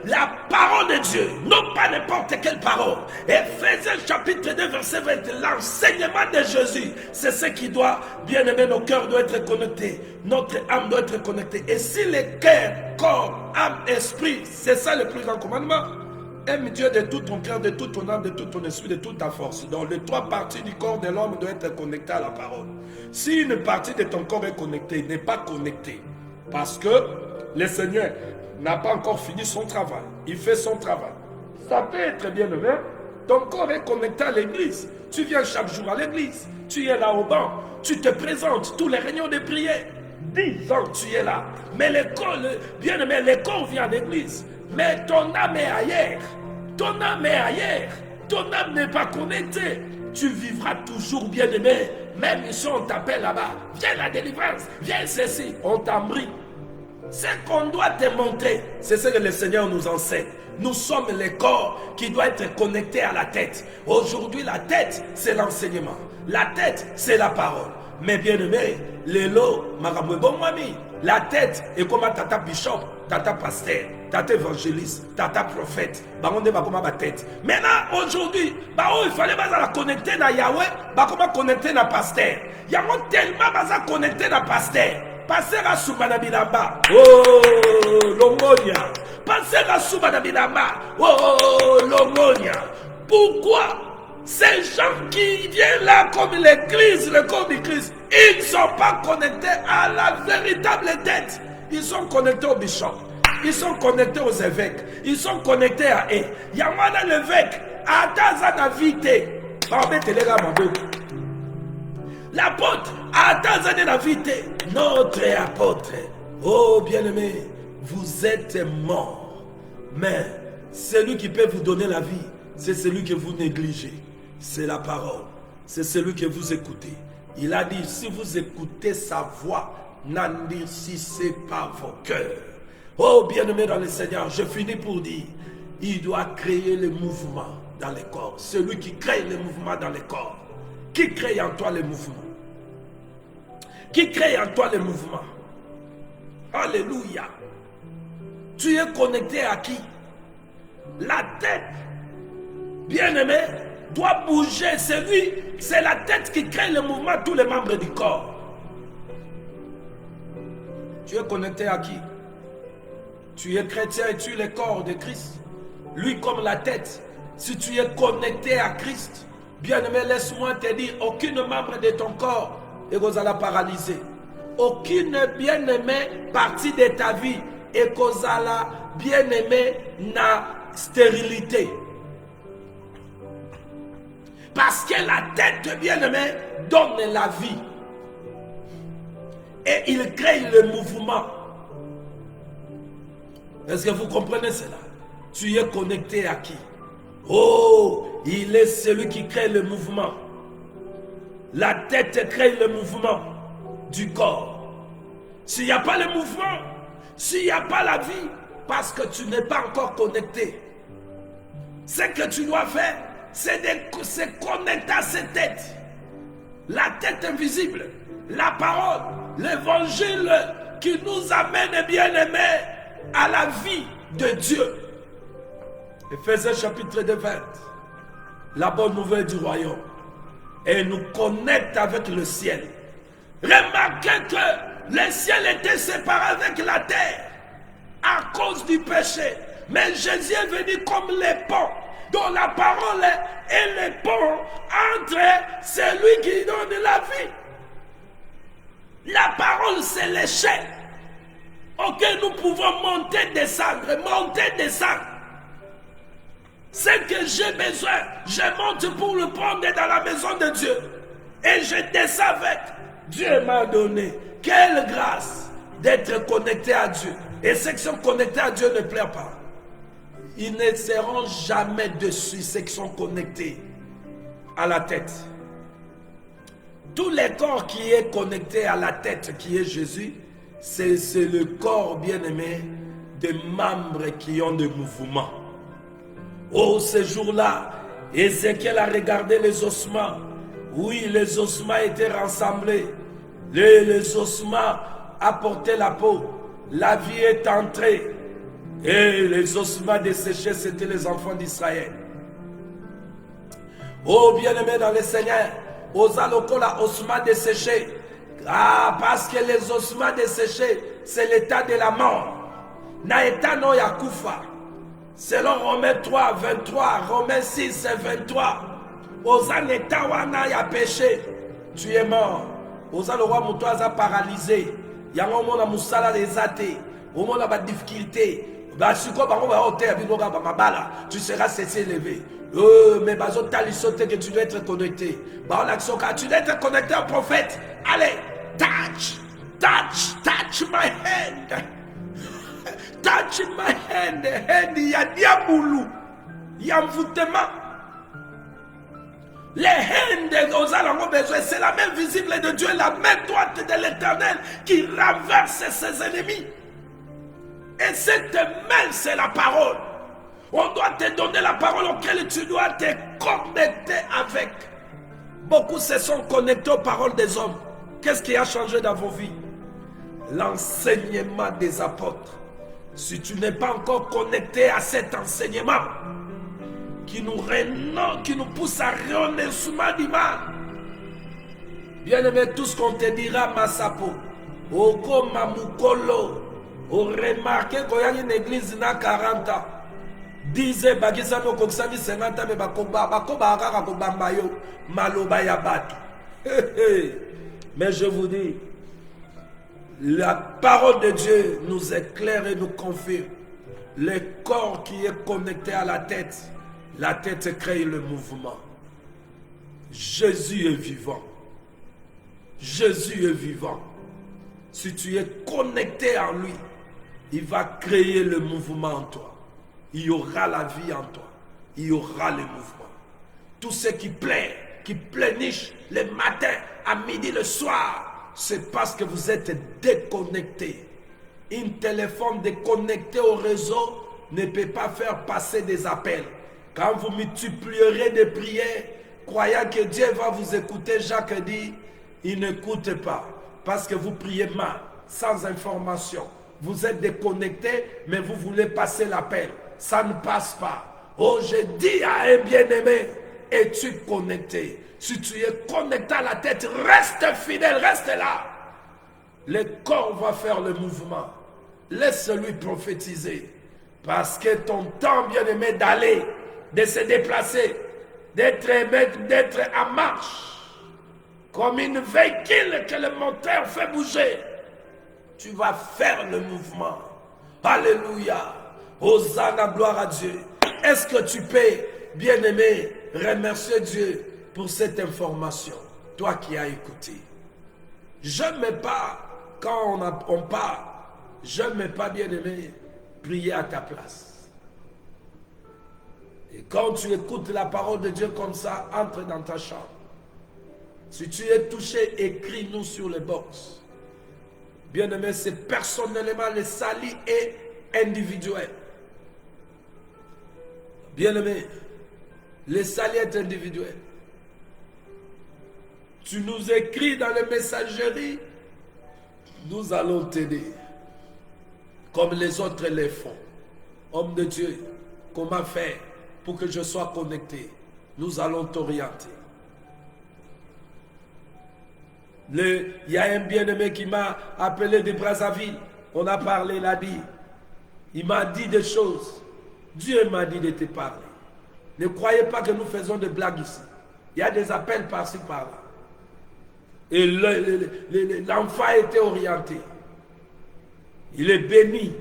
Speaker 2: la parole de Dieu, non pas n'importe quelle parole. Éphésiens chapitre 2 verset 20, l'enseignement de Jésus, c'est ce qui doit, bien aimer, nos cœurs doivent être connectés. Notre âme doit être connectée. Et si le cœur, corps, âme, esprit, c'est ça le plus grand commandement. Aime Dieu de tout ton cœur, de toute ton âme, de tout ton esprit, de toute ta force. Donc les trois parties du corps de l'homme doivent être connectées à la parole. Si une partie de ton corps est connectée, n'est pas connectée, parce que le Seigneur n'a pas encore fini son travail. Il fait son travail. Ça peut être bien aimé. Ton corps est connecté à l'église. Tu viens chaque jour à l'église. Tu es là au banc. Tu te présentes tous les réunions de prière. 10 ans tu es là. Mais le corps, bien aimé, le corps vient à l'église. Mais ton âme est ailleurs. Ton âme est ailleurs. Ton âme n'est pas connectée. Tu vivras toujours bien aimé. Même si on t'appelle là-bas. Viens la délivrance. Viens ceci. On t'embrie. Ce qu'on doit te montrer, c'est ce que le Seigneur nous enseigne. Nous sommes le corps qui doit être connecté à la tête. Aujourd'hui, la tête, c'est l'enseignement. La tête, c'est la parole. Mais bien aimé, la tête est comme tata bishop, tata pasteur, tata évangéliste, tata prophète. Maintenant, aujourd'hui, il fallait la connecter à Yahweh, comment connecter à pasteur. Il y a tellement connecté à pasteur. Pasteur à Soubanabinamba. Oh, Longonia. Pasteur à Soubanabinamba. Oh, Longonia. Pourquoi? Ces gens qui viennent là comme l'église, le corps du Christ, ils ne sont pas connectés à la véritable tête. Ils sont connectés au bishop. Ils sont connectés aux évêques. Ils sont connectés à eux. Il y a moi dans l'évêque. À Tazana Vité. L'apôtre à Tazana Vité. Notre apôtre. Oh bien-aimé, vous êtes mort. Mais celui qui peut vous donner la vie, c'est celui que vous négligez. C'est la parole. C'est celui que vous écoutez. Il a dit, si vous écoutez sa voix, n'endurcissez pas vos cœurs. Oh, bien-aimé dans le Seigneur, je finis pour dire, il doit créer le mouvement dans le corps. Celui qui crée le mouvement dans le corps. Qui crée en toi le mouvement? Qui crée en toi le mouvement? Alléluia. Tu es connecté à qui? La tête, bien-aimé, doit bouger. C'est la tête qui crée le mouvement, tous les membres du corps. Tu es connecté à qui? Tu es chrétien et tu es le corps de Christ. Lui comme la tête. Si tu es connecté à Christ, bien-aimé, laisse-moi te dire, aucune membre de ton corps est paralysé. Aucune bien-aimée partie de ta vie est bien-aimé na stérilité. Parce que la tête, bien-aimé, donne la vie. Et il crée le mouvement. Est-ce que vous comprenez cela? Tu es connecté à qui? Oh, il est celui qui crée le mouvement. La tête crée le mouvement du corps. S'il n'y a pas le mouvement, s'il n'y a pas la vie, parce que tu n'es pas encore connecté, ce que tu dois faire, c'est de se connecter à cette tête. La tête invisible, la parole, l'évangile qui nous amène, bien-aimés, à la vie de Dieu. Éphésiens chapitre 2, 20. La bonne nouvelle du royaume. Et nous connecte avec le ciel. Remarquez que le ciel était séparé avec la terre à cause du péché. Mais Jésus est venu comme les ponts, dont la parole est le pont entre celui qui donne la vie. La parole, c'est l'échelle auquel nous pouvons monter, descendre. Ce que j'ai besoin, je monte pour le prendre dans la maison de Dieu. Et je descends avec. Dieu m'a donné. Quelle grâce d'être connecté à Dieu. Et ceux qui sont connectés à Dieu ne pleurent pas. Ils ne seront jamais dessus, ceux qui sont connectés à la tête. Tout le corps qui est connecté à la tête, qui est Jésus, c'est le corps bien-aimé des membres qui ont des mouvements. Oh, ce jour-là, Ézéchiel a regardé les ossements. Oui, les ossements étaient rassemblés. Les ossements apportaient la peau. La vie est entrée. Et les ossements desséchés, c'était les enfants d'Israël. Oh, bien-aimés dans le Seigneur, Osalokola, ossements desséchés. Ah, parce que les ossements desséchés, c'est l'état de la mort. Naeta no yakufa. Selon Romains 3, 23, Romains 6, 23. Osaneta wana ya péché. Tu es mort. Osalowa mutoaza paralysé. Yango mona musala les athées. Au moins la difficulté. Tu seras cessé élevé. Mais que tu dois être connecté. Tu dois être connecté au prophète. Allez, touch my hand. Touch my hand. Il y a diaboulou. Il y a envoûtement. Les hands aux alentours besoin, c'est la main visible de Dieu, la main droite de l'Éternel qui renverse ses ennemis. Et cette main, c'est la parole. On doit te donner la parole auquel tu dois te connecter avec. Beaucoup se sont connectés aux paroles des hommes. Qu'est-ce qui a changé dans vos vies? L'enseignement des apôtres. Si tu n'es pas encore connecté à cet enseignement qui nous pousse à renoncement du mal, bien aimé, tout ce qu'on te dira, Masapo, Oko Mamukolo, on remarque qu'il y a une église na 40 ans. Disait Bagisa no Koksami 50 ans, mais Bakoba Bambayo, Maloba Yabat. Mais je vous dis, la parole de Dieu nous éclaire et nous confirme. Le corps qui est connecté à la tête crée le mouvement. Jésus est vivant. Jésus est vivant. Si tu es connecté à lui, il va créer le mouvement en toi. Il y aura la vie en toi. Il y aura le mouvement. Tout ce qui plaît, qui pléniche le matin, à midi, le soir, c'est parce que vous êtes déconnecté. Un téléphone déconnecté au réseau ne peut pas faire passer des appels. Quand vous multiplierez des prières, croyant que Dieu va vous écouter, Jacques dit, il n'écoute pas. Parce que vous priez mal, sans information. Vous êtes déconnecté, mais vous voulez passer l'appel. Ça ne passe pas. Oh, je dis à un bien-aimé, es-tu connecté? Si tu es connecté à la tête, reste fidèle, reste là. Le corps va faire le mouvement. Laisse-lui prophétiser. Parce que ton temps, bien-aimé, d'aller, de se déplacer, d'être en marche, comme une véhicule que le moteur fait bouger, tu vas faire le mouvement. Alléluia. Hosanna, gloire à Dieu. Est-ce que tu peux, bien-aimé, remercier Dieu pour cette information, toi qui as écouté. Je n'aime pas, quand on parle, je n'aime pas, bien-aimé, prier à ta place. Et quand tu écoutes la parole de Dieu comme ça, entre dans ta chambre. Si tu es touché, écris-nous sur le box. Bien-aimé, c'est personnellement le salut et individuel. Bien-aimé, le salut est individuel. Tu nous écris dans les messageries, nous allons t'aider. Comme les autres les font. Homme de Dieu, comment faire pour que je sois connecté? Nous allons t'orienter. Il y a un bien-aimé qui m'a appelé de Brazzaville. On a parlé, il a dit. Il m'a dit des choses. Dieu m'a dit de te parler. Ne croyez pas que nous faisons des blagues ici. Il y a des appels par-ci, par-là. Et l'enfant a été orienté. Il est béni.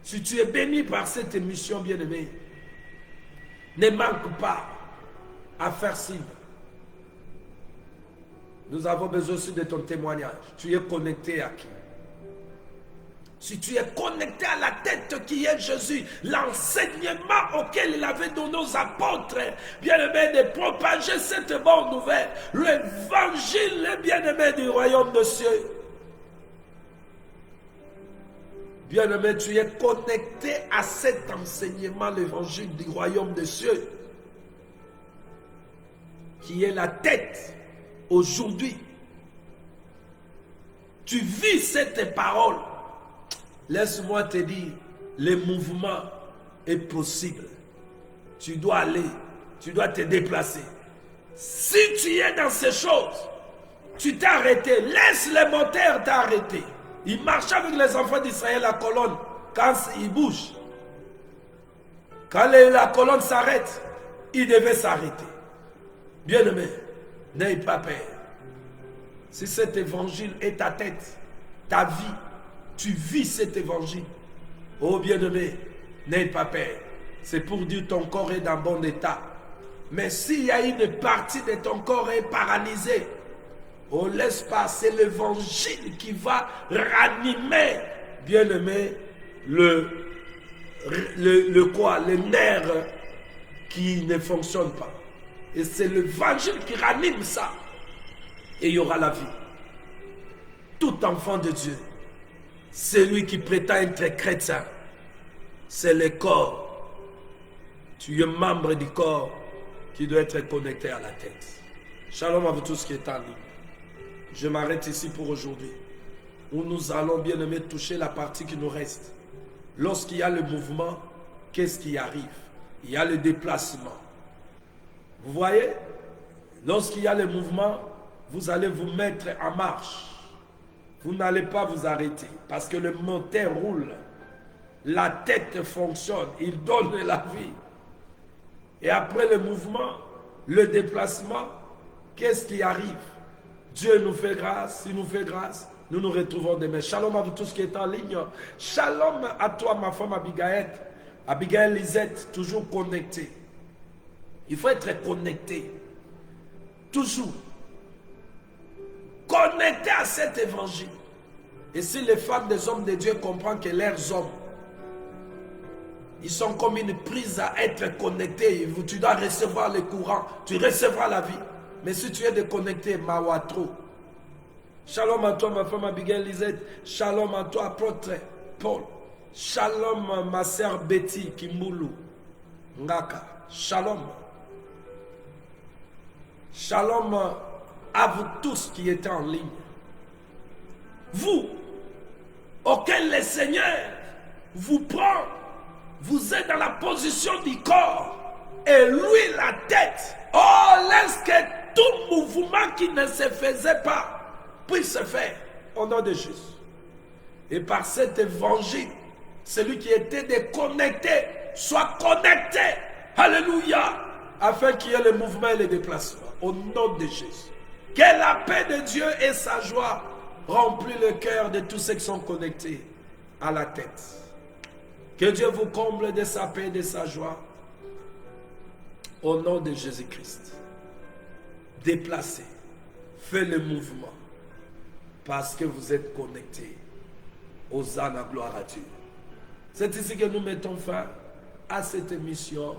Speaker 2: Si tu es béni par cette émission, bien-aimé, ne manque pas à faire signe. Nous avons besoin aussi de ton témoignage. Tu es connecté à qui? Si tu es connecté à la tête qui est Jésus, l'enseignement auquel il avait donné aux apôtres, bien-aimé, de propager cette bonne nouvelle, l'évangile, bien-aimé, du royaume de cieux. Bien-aimé, tu es connecté à cet enseignement, l'évangile du royaume des cieux, qui est la tête aujourd'hui. Tu vis cette parole. Laisse-moi te dire, le mouvement est possible. Tu dois aller, tu dois te déplacer. Si tu es dans ces choses, tu t'es arrêté, laisse le moteur t'arrêter. Il marche avec les enfants d'Israël, la colonne, quand il bouge. Quand la colonne s'arrête, il devait s'arrêter. Bien-aimé, n'aie pas peur. Si cet évangile est ta tête, ta vie, tu vis cet évangile. Oh bien-aimé, n'aie pas peur. C'est pour dire que ton corps est dans bon état. Mais s'il y a une partie de ton corps est paralysée, on laisse passer l'évangile qui va ranimer, bien-aimé, le nerf qui ne fonctionne pas. Et c'est l'évangile qui ranime ça. Et il y aura la vie. Tout enfant de Dieu, celui qui prétend être chrétien, c'est le corps. Tu es membre du corps qui doit être connecté à la tête. Shalom à vous tous qui êtes en ligne. Je m'arrête ici pour aujourd'hui, où nous allons bien aimer toucher la partie qui nous reste. Lorsqu'il y a le mouvement, qu'est-ce qui arrive? Il y a le déplacement. Vous voyez? Lorsqu'il y a le mouvement, vous allez vous mettre en marche. Vous n'allez pas vous arrêter parce que le moteur roule. La tête fonctionne. Il donne la vie. Et après le mouvement, le déplacement, qu'est-ce qui arrive? Dieu nous fait grâce. Il nous fait grâce. Nous nous retrouvons demain. Shalom à vous tous qui êtes en ligne. Shalom à toi, ma femme Abigail. Abigail Lisette, toujours connectée. Il faut être connecté. Toujours. Connecté à cet évangile. Et si les femmes des hommes de Dieu comprennent que leurs hommes, ils sont comme une prise à être connectés. Tu dois recevoir le courant. Tu recevras la vie. Mais si tu es déconnecté, mawatro. Shalom à toi, ma femme Abigail Lisette. Shalom à toi, apôtre Paul. Shalom, ma sœur Betty Kimbulu. Ngaka. Shalom. Shalom à vous tous qui êtes en ligne. Vous, auquel le Seigneur vous prend, vous êtes dans la position du corps et lui la tête. Oh, laisse que tout mouvement qui ne se faisait pas puisse se faire au nom de Jésus. Et par cet évangile, celui qui était déconnecté soit connecté. Alléluia. Afin qu'il y ait le mouvement et le déplacement. Au nom de Jésus. Que la paix de Dieu et sa joie remplissent le cœur de tous ceux qui sont connectés à la tête. Que Dieu vous comble de sa paix et de sa joie. Au nom de Jésus-Christ. déplacer, faites le mouvement, parce que vous êtes connectés. Hosanna, gloire à Dieu. C'est ici que nous mettons fin à cette émission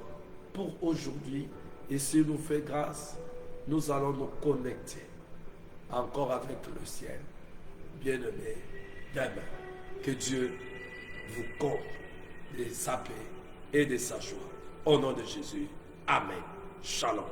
Speaker 2: pour aujourd'hui. Et si nous fait grâce, nous allons nous connecter encore avec le ciel. Bien-aimés, demain, que Dieu vous comble de sa paix et de sa joie. Au nom de Jésus. Amen. Shalom.